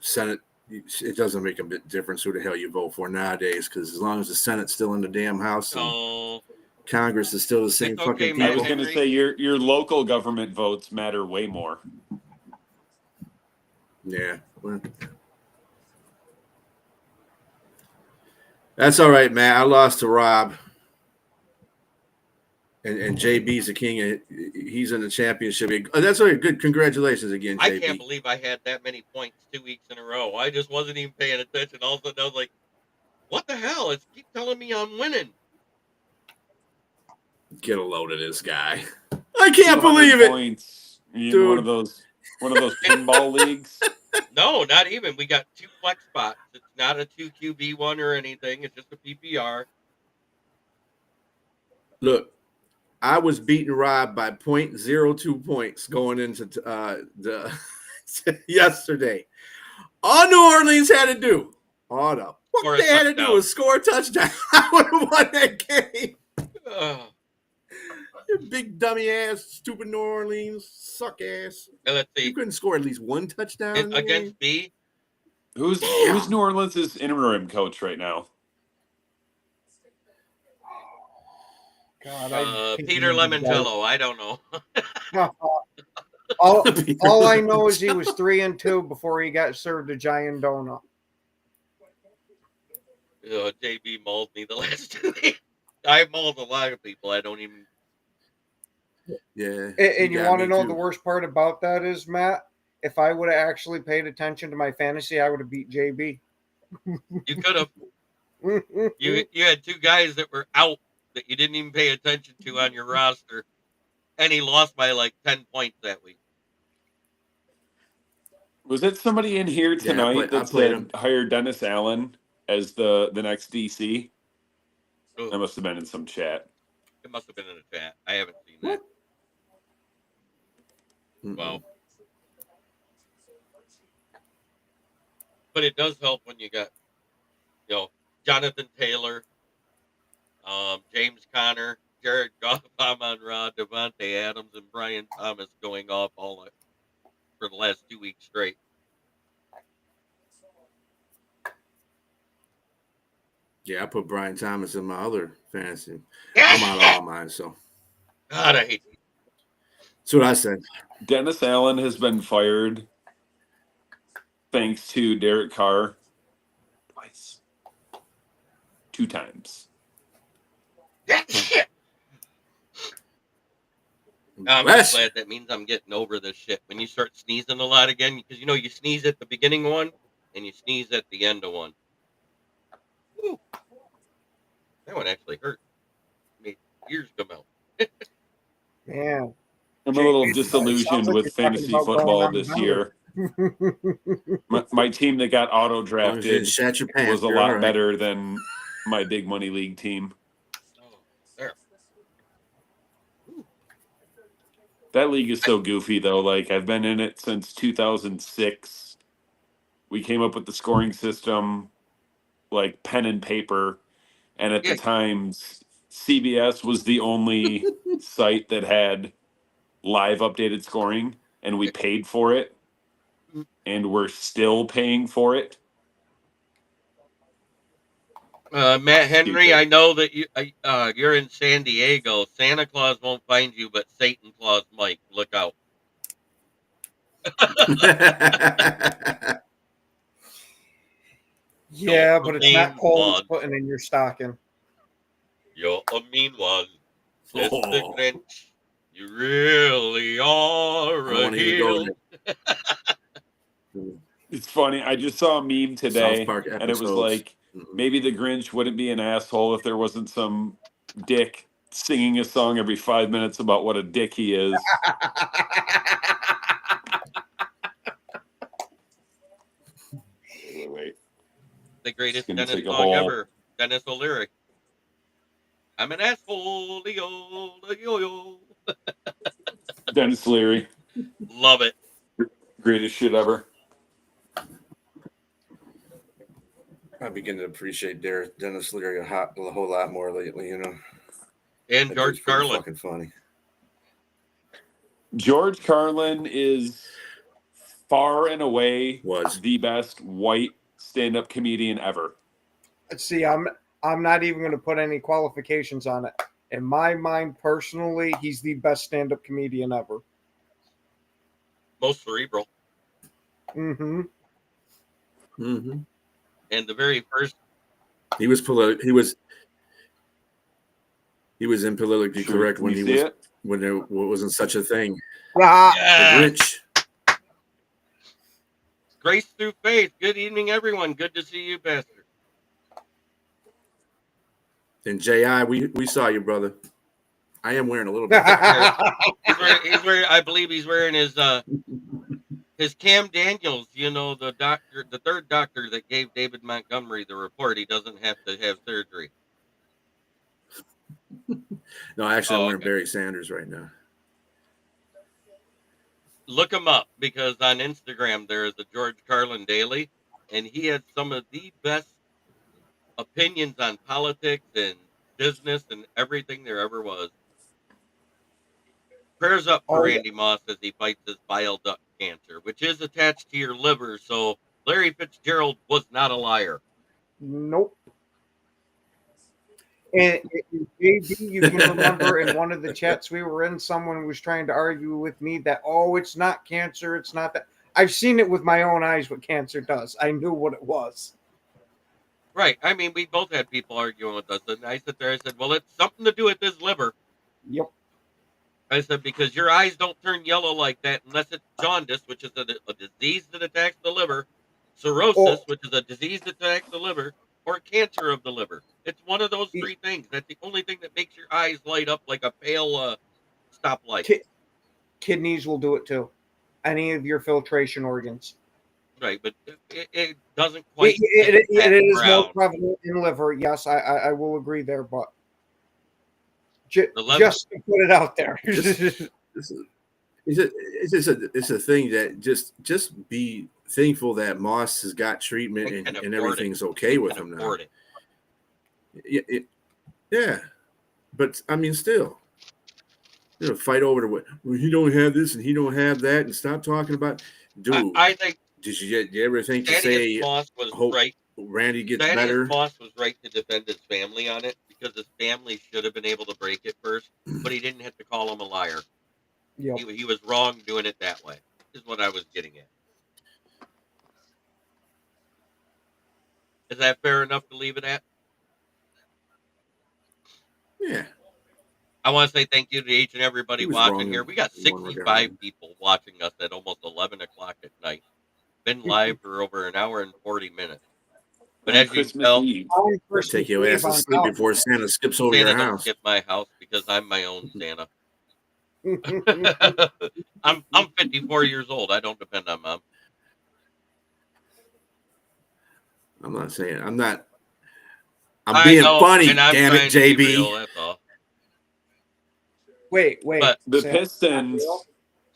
Senate. It doesn't make a bit difference who the hell you vote for nowadays, because as long as the Senate's still in the damn house and Oh, Congress is still the same It's fucking okay, Matt I was people. going to Henry. say your local government votes matter way more. Yeah. Well, that's all right, Matt. I lost to Rob. And JB's the king. He's in the championship. That's all right. Good. Congratulations again, JB. I can't believe I had that many points 2 weeks in a row. I just wasn't even paying attention. All of a sudden, I was like, "What the hell? It's keep telling me I'm winning." Get a load of this guy. I can't 200 believe it. points in Dude. one of those pinball leagues. No, not even. We got 2 flex spots. It's not a 2 QB one or anything. It's just a PPR. Look, I was beating Rob by 0.02 points going into the yesterday. All New Orleans had to do, all the Score what a they had to do touchdown. was score a touchdown. I would have won that game. Ugh. You big dummy ass, stupid New Orleans, suck ass. And let's You see. couldn't score at least one touchdown in the game. Against B, Who's Damn. New Orleans' interim coach right now? God, Peter Lemoncello. I don't know. all I know is he was 3-2 before he got served a giant donut. JB mauled me the last 2 weeks. I mauled a lot of people. I don't even. Yeah. And you want to know too. the worst part about that is, Matt? If I would have actually paid attention to my fantasy, I would have beat JB. You could have. You had 2 guys that were out that you didn't even pay attention to on your roster, and he lost by like 10 points that week. Was it somebody in here tonight I that played said him. hire Dennis Allen as the next DC? Ooh, That must have been in some chat. it must have been in the chat. I haven't seen that. Well, but it does help when you got, Jonathan Taylor, James Conner, Jared Goff, Amon Ra, Devontae Adams, and Brian Thomas going off all for the last 2 weeks straight. Yeah, I put Brian Thomas in my other fantasy. Yes! I'm out all mine, so God, I hate that's what I said. Dennis Allen has been fired thanks to Derek Carr twice. 2 times. that shit. I'm Bless just glad that means I'm getting over this shit. When you start sneezing a lot again, because you sneeze at the beginning of one and you sneeze at the end of one. Whew, that one actually hurt. Made ears come out. Man, I'm a Jay, little it sounds disillusioned like with you're talking fantasy about going football on this powder. year. My team that got auto As long as you didn't drafted shat your pants, was a you're all lot right. better than my big money league team. Oh, there. That league is so goofy though. Like I've been in it since 2006. We came up with the scoring system like pen and paper, and at the Yeah, times CBS was the only site that had live updated scoring, and we paid for it, and we're still paying for it. Matt Henry, Stupid. I know that you're in San Diego. Santa Claus won't find you, but Satan Claus might. Look out. Yeah, but it's not Mean cold as one. putting in your stocking. You're a mean one. Mr. Oh, Grinch. You really are I don't a want to even go heel. there. It's funny. I just saw a meme South today, Park and it was episodes. like maybe the Grinch wouldn't be an asshole if there wasn't some dick singing a song every 5 minutes about what a dick he is. Wait. The greatest Gonna Dennis take a song whole ever. Dennis O'Leary. I'm an asshole. Yo. Dennis Leary, Love it. greatest shit ever. I begin to appreciate Dennis Leary a whole lot more lately. And That dude's George pretty Carlin. fucking funny. George Carlin is far and away Was the best white stand-up comedian ever. See, I'm not even going to put any qualifications on it. In my mind, personally, he's the best stand-up comedian ever. Most cerebral. Mm-hmm. mm-hmm. And the very first. He was in politically Sure, correct can when you he see was it? when there wasn't such a thing. Ah, Yes. The Grinch. Grace through faith. Good evening, everyone. Good to see you, Pastor. And J.I., we saw you, brother. I am wearing a little bit. He's wearing. I believe he's wearing his Cam Daniels. The third doctor that gave David Montgomery the report. He doesn't have to have surgery. No, actually, I'm Oh, wearing okay. Barry Sanders right now. Look him up because on Instagram there is a George Carlin Daily, and he has some of the best opinions on politics and business and everything there ever was. Prayers up for Oh, Randy Moss as he fights his bile duct cancer, which is attached to your liver. So Larry Fitzgerald was not a liar. nope. And JB, you can remember in one of the chats we were in, someone was trying to argue with me that, it's not cancer, it's not that. I've seen it with my own eyes what cancer does. I knew what it was. Right. I mean, we both had people arguing with us, and I sat there. I said, "Well, it's something to do with his liver." Yep. I said, because your eyes don't turn yellow like that unless it's jaundice, which is a disease that attacks the liver, cirrhosis, which is a disease that attacks the liver, or cancer of the liver. It's one of those three things. That's the only thing that makes your eyes light up like a pale stoplight. Kidneys will do it too. Any of your filtration organs. Right, but it doesn't quite. It is more brown. prevalent in liver. Yes, I will agree there, but just to put it out there. It's a thing that just be thankful that Moss has got treatment and everything's okay with him now. Yeah, but I mean, still, fight over what he don't have this and he don't have that, and stop talking about, dude. I think. Did you ever think to Thaddeus say Moss was right Randy gets Thaddeus better. Moss was right to defend his family on it because his family should have been able to break it first, but he didn't have to call him a liar. Yep. He was wrong doing it that way, is what I was getting at. Is that fair enough to leave it at? Yeah, I want to say thank you to each and everybody he was watching wrong here. in We got one regard. 65 people watching us at almost 11 o'clock at night. Been live for over an hour and 40 minutes. But On as you can Christmas tell, Eve. On Better Christmas take your Eve ass to on sleep top. before Santa skips over Santa your don't house. skip my house because I'm my own Santa. I'm 54 years old. I don't depend on mom. I'm not saying I'm not. I'm I being know, funny. and I'm Damn it, trying to be JB. real. That's all. Wait. But The Sam, Pistons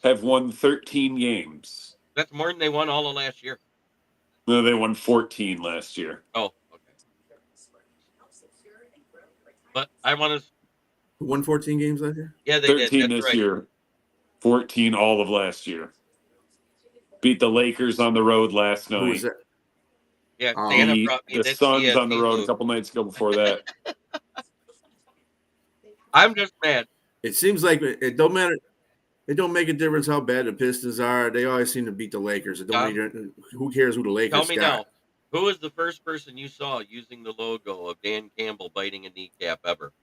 have won 13 games. that's more than they won all of last year. No, they won 14 last year. Oh, okay. But I want to. Who won 14 games last year? Yeah, they 13 did. That's this right. year, 14 all of last year. Beat the Lakers on the road last Who was night. that? Yeah, Oh. Santa Beat brought me the this Suns on the CSC road a loop. couple nights ago before that. I'm just mad. It seems like it don't matter. It don't make a difference how bad the Pistons are. They always seem to beat the Lakers. It don't Tom, mean who cares who the Lakers Tell me got. now, who was the first person you saw using the logo of Dan Campbell biting a kneecap ever?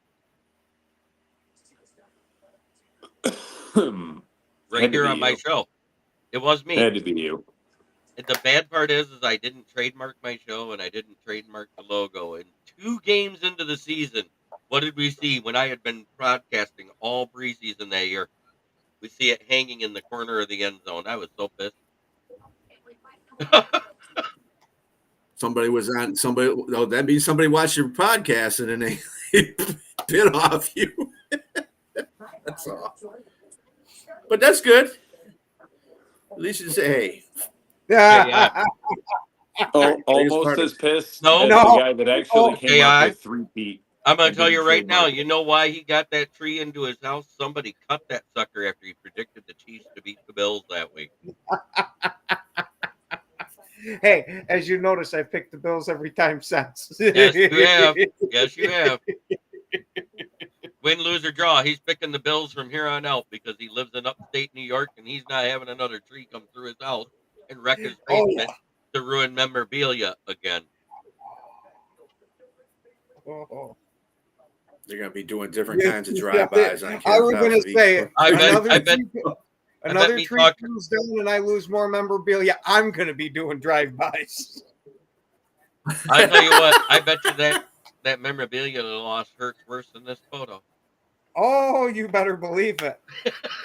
Right Had to here be on my you. show. It was me. Had to be you. And the bad part is I didn't trademark my show and I didn't trademark the logo. And 2 games into the season, what did we see when I had been broadcasting all preseason that year? We see it hanging in the corner of the end zone. I was so pissed. Somebody was on somebody. Oh, that means somebody watched your podcast and then they bit off you. That's all. But that's good. At least you say, hey. Yeah. Oh, almost part as of- pissed No. as No. the guy that actually Oh, came up AI. with 3-peat. I'm going and to tell you didn't right now, trademark you it. know why he got that tree into his house? Somebody cut that sucker after he predicted the Chiefs to beat the Bills that week. Hey, as you notice, I picked the Bills every time since. Yes, you have. Yes, you have. Win, lose, or draw, he's picking the Bills from here on out because he lives in upstate New York and he's not having another tree come through his house and wreck his Oh, basement to ruin memorabilia again. Oh. They're gonna be doing different Yeah, kinds of yeah, drive-bys on I was Karen's gonna house. If say, he- another me tree talk- comes down and I lose more memorabilia. I'm gonna be doing drive-bys. I tell you what, I bet you that memorabilia loss hurts worse than this photo. Oh, you better believe it.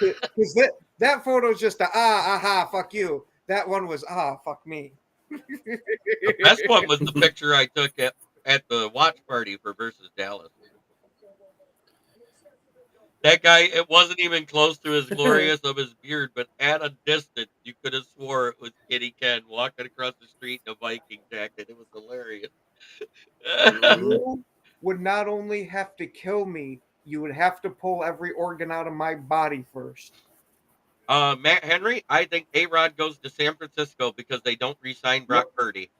Because that photo's just aha, fuck you. That one was fuck me. The best one was the picture I took at the watch party for versus Dallas. That guy, it wasn't even close to as glorious of his beard, but at a distance, you could have swore it was Kitty Ken walking across the street in a Viking jacket. It was hilarious. You would not only have to kill me, you would have to pull every organ out of my body first. Matt Henry, I think A-Rod goes to San Francisco because they don't re-sign Brock Purdy.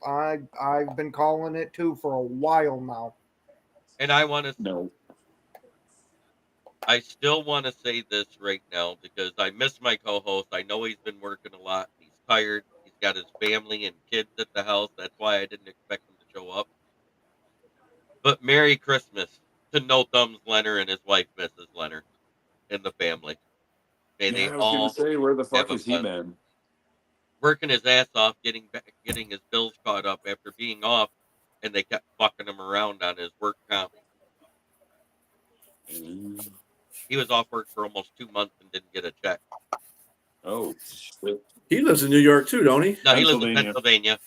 I've been calling it too for a while now. And No. I still want to say this right now because I miss my co-host. I know he's been working a lot. He's tired. He's got his family and kids at the house. That's why I didn't expect him to show up. But Merry Christmas to No Thumbs Leonard and his wife, Mrs. Leonard, and the family. May they Yeah, I was gonna all say, where the fuck have a has he blessed, been? working his ass off, getting his bills caught up after being off, and they kept fucking him around on his work comp. He was off work for almost 2 months and didn't get a check. Oh, shit. He lives in New York too, don't he? No, he lives in Pennsylvania,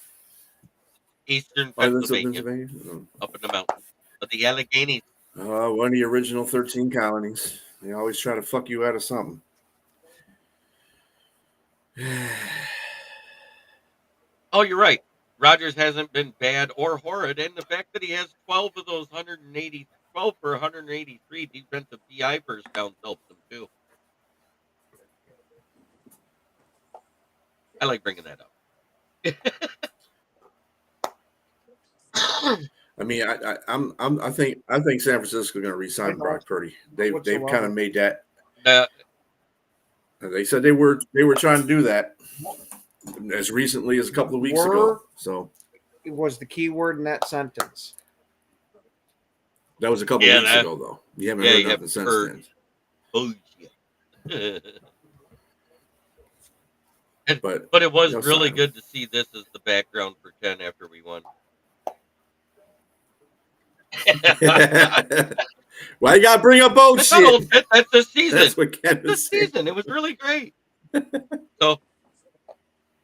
eastern Oh, he lives in Pennsylvania, up in the mountains of the Alleghenies. One of the original 13 colonies. They always try to fuck you out of something. Oh, you're right. Rodgers hasn't been bad or horrid, and the fact that he has 12 of those 12 for 183 defensive PI first downs helps him too. I like bringing that up. I mean, I think San Francisco is going to re-sign Brock Purdy. They've kind of made that. They said they were trying to do that as recently as a couple of weeks ago. So it was the key word in that sentence. That was a couple of weeks ago, though. You haven't heard nothing since then. Oh yeah. But it was really good to see this as the background for Ken after we won. Why you gotta bring up old shit? That's the season. That's what Ken was saying. Season. It was really great. So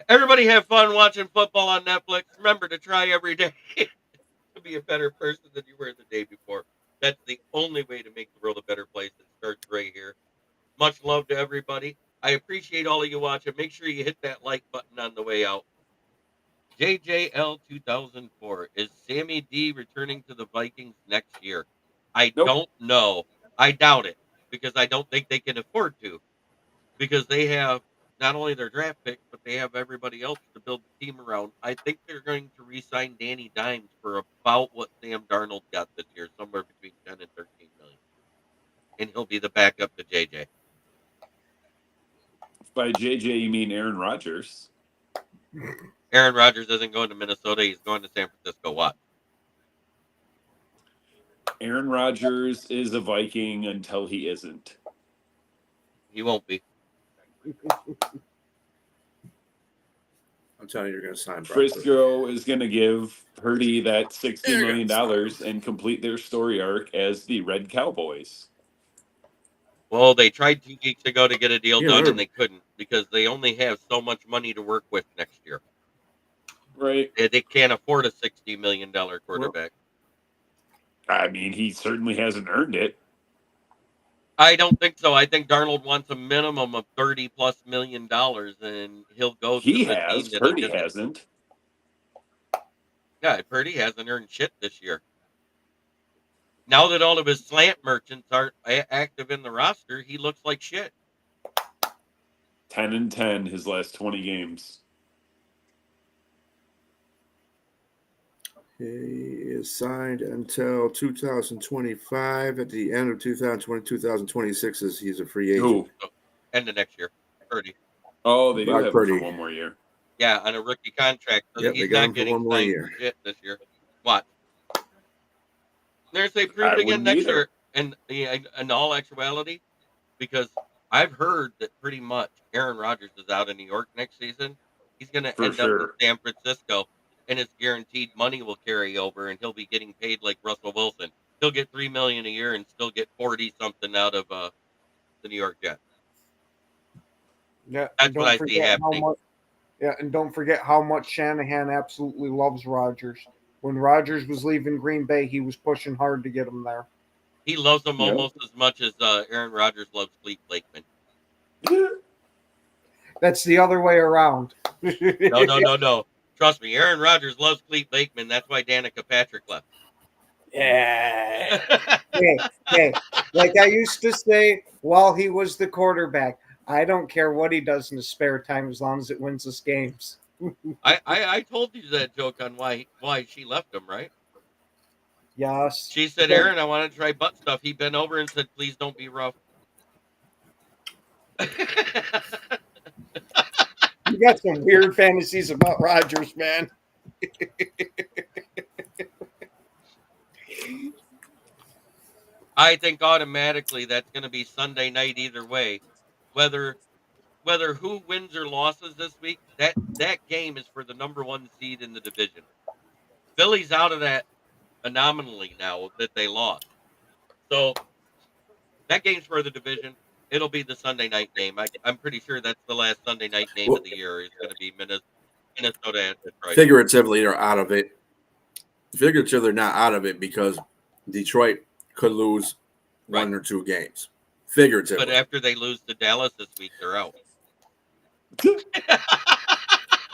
everybody have fun watching football on Netflix. Remember to try every day to be a better person than you were the day before. That's the only way to make the world a better place. It starts right here. Much love to everybody. I appreciate all of you watching. Make sure you hit that like button on the way out. JJL 2004. Is Sammy D returning to the Vikings next year? I don't know. I doubt it because I don't think they can afford to because they have not only their draft picks, but they have everybody else to build the team around. I think they're going to re-sign Danny Dimes for about what Sam Darnold got this year, somewhere between 10 and 13 million. And he'll be the backup to JJ. By JJ, you mean Aaron Rodgers? Aaron Rodgers isn't going to Minnesota. He's going to San Francisco. What? Aaron Rodgers is a Viking until he isn't. He won't be. I'm telling you, you're going to sign Brock Frisco is going to give Purdy that $60 million and complete their story arc as the Red Cowboys. Well, they tried 2 weeks ago to get a deal done, and they couldn't because they only have so much money to work with next year. Right. They can't afford a $60 million quarterback. Well, I mean, he certainly hasn't earned it. I don't think so. I think Darnold wants a minimum of $30+ million, and he'll go. He has. Purdy hasn't. Yeah, Purdy hasn't earned shit this year. Now that all of his slant merchants aren't active in the roster, he looks like shit. 10-10 his last 20 games. He is signed until 2025. At the end of 2020, 2026 he's a free agent. Who? End of next year. Purdy. Oh, they do Brock have Purdy. him for one more year. Yeah, on a rookie contract. So Yep, he's not getting signed for shit this year. What? They're going to say prove it again next year. And in all actuality, because I've heard that pretty much Aaron Rodgers is out in New York next season. He's going to end up in San Francisco, and his guaranteed money will carry over, and he'll be getting paid like Russell Wilson. He'll get $3 million a year and still get 40 something out of the New York Jets. Yeah, that's what I see happening. And don't forget how much Shanahan absolutely loves Rodgers. When Rodgers was leaving Green Bay, he was pushing hard to get him there. He loves him almost as much as Aaron Rodgers loves Cleve Blakeman. That's the other way around. No. Trust me, Aaron Rodgers loves Cleve Blakeman. That's why Danica Patrick left. Yeah. hey, like I used to say while he was the quarterback, I don't care what he does in his spare time as long as it wins us games. I told you that joke on why she left him, right? Yes. She said, Aaron, I want to try butt stuff. He bent over and said, please don't be rough. You got some weird fantasies about Rodgers, man. I think automatically that's going to be Sunday night either way. Whether who wins or losses this week, that game is for the number 1 seed in the division. Philly's out of that anomaly now that they lost. So that game's for the division. It'll be the Sunday night game. I'm pretty sure that's the last Sunday night game of the year. It's going to be Minnesota and Detroit. Figuratively, they're out of it. Figuratively, they're not out of it because Detroit could lose 1 or 2 games. Figuratively. But after they lose to Dallas this week, they're out.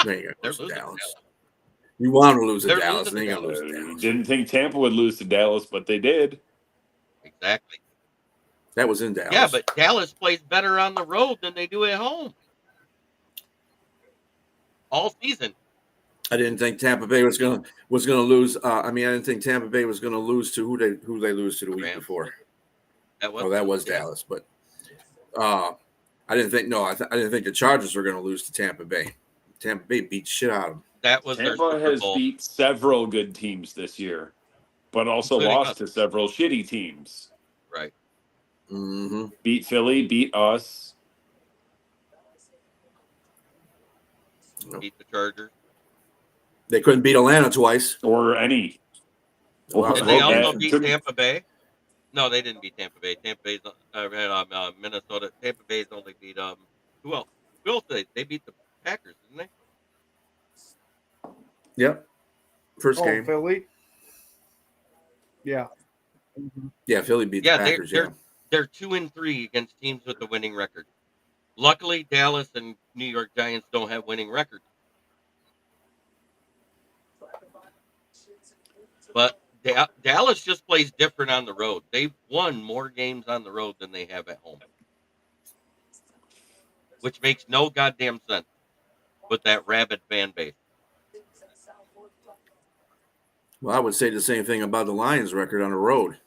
They're losing Dallas. You want to lose to Dallas, and they ain't going to lose to Dallas. Didn't think Tampa would lose to Dallas, but they did. Exactly. That was in Dallas. Yeah, but Dallas plays better on the road than they do at home. All season. I didn't think Tampa Bay was gonna lose. I didn't think Tampa Bay was gonna lose to who they lose to the week Rams. before. That was That was yeah. Dallas, but I didn't think I didn't think the Chargers were gonna lose to Tampa Bay. Tampa Bay beat shit out of them. That was their Tampa Super has Bowl. beat several good teams this year, but also Including lost us. to several shitty teams. Right. Mm-hmm. Beat Philly, beat us. Beat the Chargers. They couldn't beat Atlanta twice. Or any. They lost Did they both also games. beat Tampa Bay? No, they didn't beat Tampa Bay. Tampa Bay's Minnesota. Tampa Bay's only beat who else? Who else they beat the Packers, didn't they? Yep. First game. Philly. Yeah. Mhm. Yeah, Philly beat Yeah, the Packers. they're 2-3 against teams with a winning record. Luckily, Dallas and New York Giants don't have winning records. But Dallas just plays different on the road. They've won more games on the road than they have at home, which makes no goddamn sense with that rabid fan base. Well, I would say the same thing about the Lions' record on the road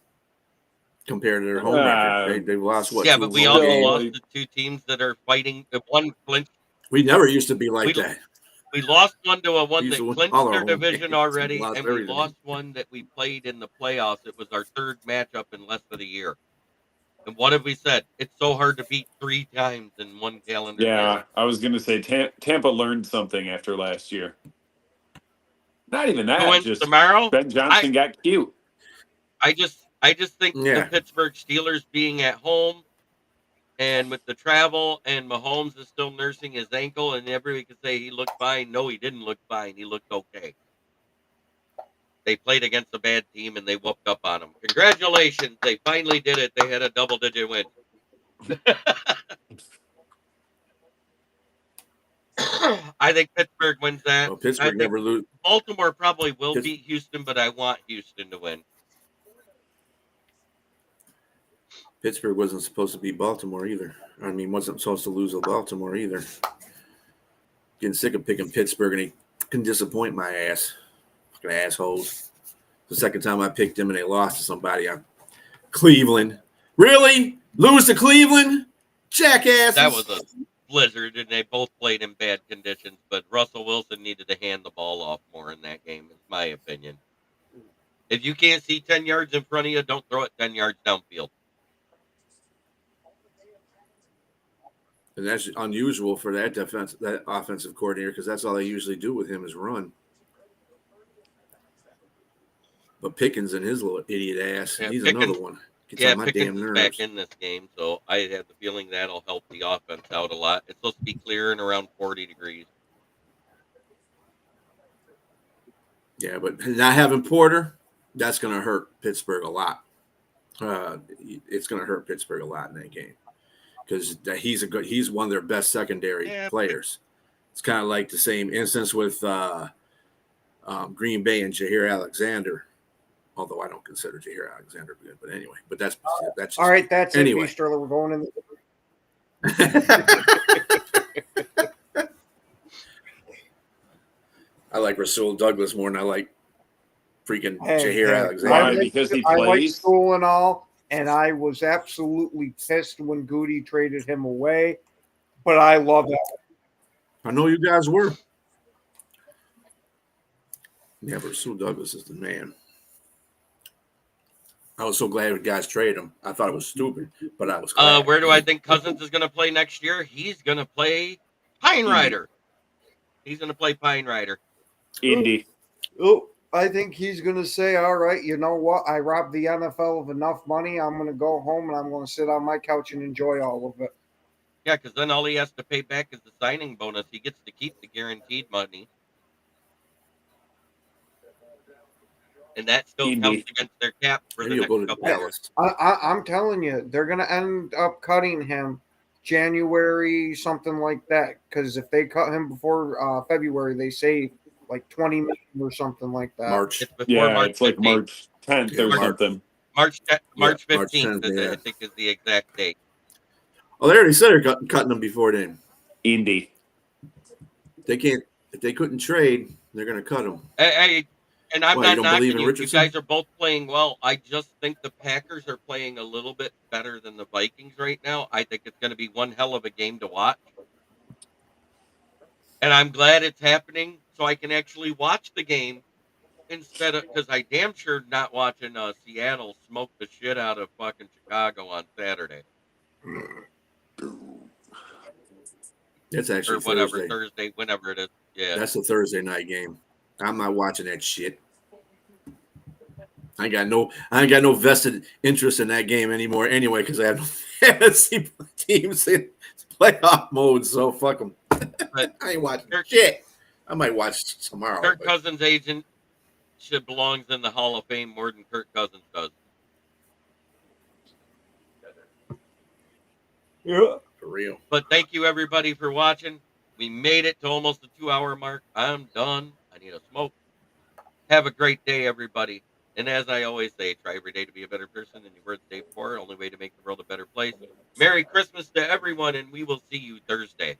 compared to their home record. They've lost what? Yeah, two but we home also games? lost to two teams that are fighting. One clinched. We never used to be like that. We lost one to a one We that used to win clinched all our their home division games. already, We lost and we everything. lost one that we played in the playoffs. It was our third matchup in less than a year. And what have we said? It's so hard to beat 3 times in one calendar Yeah, year. I was going to say Tampa learned something after last year. Not even that. Who wins Just tomorrow? Ben Johnson got cute. I just think the Pittsburgh Steelers being at home and with the travel and Mahomes is still nursing his ankle and everybody can say he looked fine. No, he didn't look fine. He looked okay. They played against a bad team and they whooped up on them. Congratulations. They finally did it. They had a double-digit win. I think Pittsburgh wins that. Well, Pittsburgh never lose. Baltimore probably will beat Houston, but I want Houston to win. Pittsburgh wasn't supposed to beat Baltimore either. Wasn't supposed to lose to Baltimore either. Getting sick of picking Pittsburgh, and he can disappoint my ass. Fucking assholes. The second time I picked them and they lost to somebody. Cleveland. Really? Lose to Cleveland? Jackasses. That was a blizzard, and they both played in bad conditions, but Russell Wilson needed to hand the ball off more in that game, is my opinion. If you can't see 10 yards in front of you, don't throw it 10 yards downfield. And that's unusual for that offensive coordinator, because that's all they usually do with him is run. But Pickens and his little idiot ass, he's another one. Gets on my damn nerves. Back in this game, so I have the feeling that'll help the offense out a lot. It's supposed to be clear and around 40 degrees. Yeah, but not having Porter, that's going to hurt Pittsburgh a lot. It's going to hurt Pittsburgh a lot in that game because he's one of their best secondary players. It's kind of like the same instance with Green Bay and Jair Alexander. Although I don't consider Jair Alexander good, but anyway. But that's just, all right. That's anyway. It, Sterler. We're going in. I like Rasul Douglas more than I like freaking Jair Alexander. Why? Because he plays. I like school and all, and I was absolutely pissed when Goody traded him away. But I love it. I know you guys were. Yeah, but Rasul Douglas is the man. I was so glad the guys traded him. I thought it was stupid, but I was glad. Where do I think Cousins is going to play next year? He's going to play Pine Rider. He's going to play Pine Rider. Indy. Oh, I think he's going to say, all right, you know what? I robbed the NFL of enough money. I'm going to go home and I'm going to sit on my couch and enjoy all of it. Yeah, because then all he has to pay back is the signing bonus. He gets to keep the guaranteed money. And that still counts against their cap for the next couple hours. I'm telling you, they're going to end up cutting him January, something like that. Because if they cut him before February, they save like $20 million or something like that. March. It's like March 10th or something. March 15th, 10th, I think, is the exact date. Oh, they already said they're cutting them before then. Indy. They can't if they couldn't trade, they're going to cut him. And I'm Why, you not don't knocking believe in you. You Richardson? guys are both playing well. I just think the Packers are playing a little bit better than the Vikings right now. I think it's going to be one hell of a game to watch. And I'm glad it's happening so I can actually watch the game instead of, because I damn sure not watching Seattle smoke the shit out of fucking Chicago on Saturday It's actually or whatever, Thursday. Thursday, whenever it is. Yeah. That's a Thursday night game. I'm not watching that shit. I ain't got no vested interest in that game anymore anyway because I have no fantasy teams in playoff mode. So fuck them. I ain't watching shit. I might watch tomorrow. Kirk Cousins' agent belongs in the Hall of Fame more than Kirk Cousins does. Yeah, for real. But thank you everybody for watching. We made it to almost the 2-hour mark. I'm done. I need a smoke. Have a great day, everybody. And as I always say, try every day to be a better person than you were the day before. Only way to make the world a better place. Merry Christmas to everyone, and we will see you Thursday.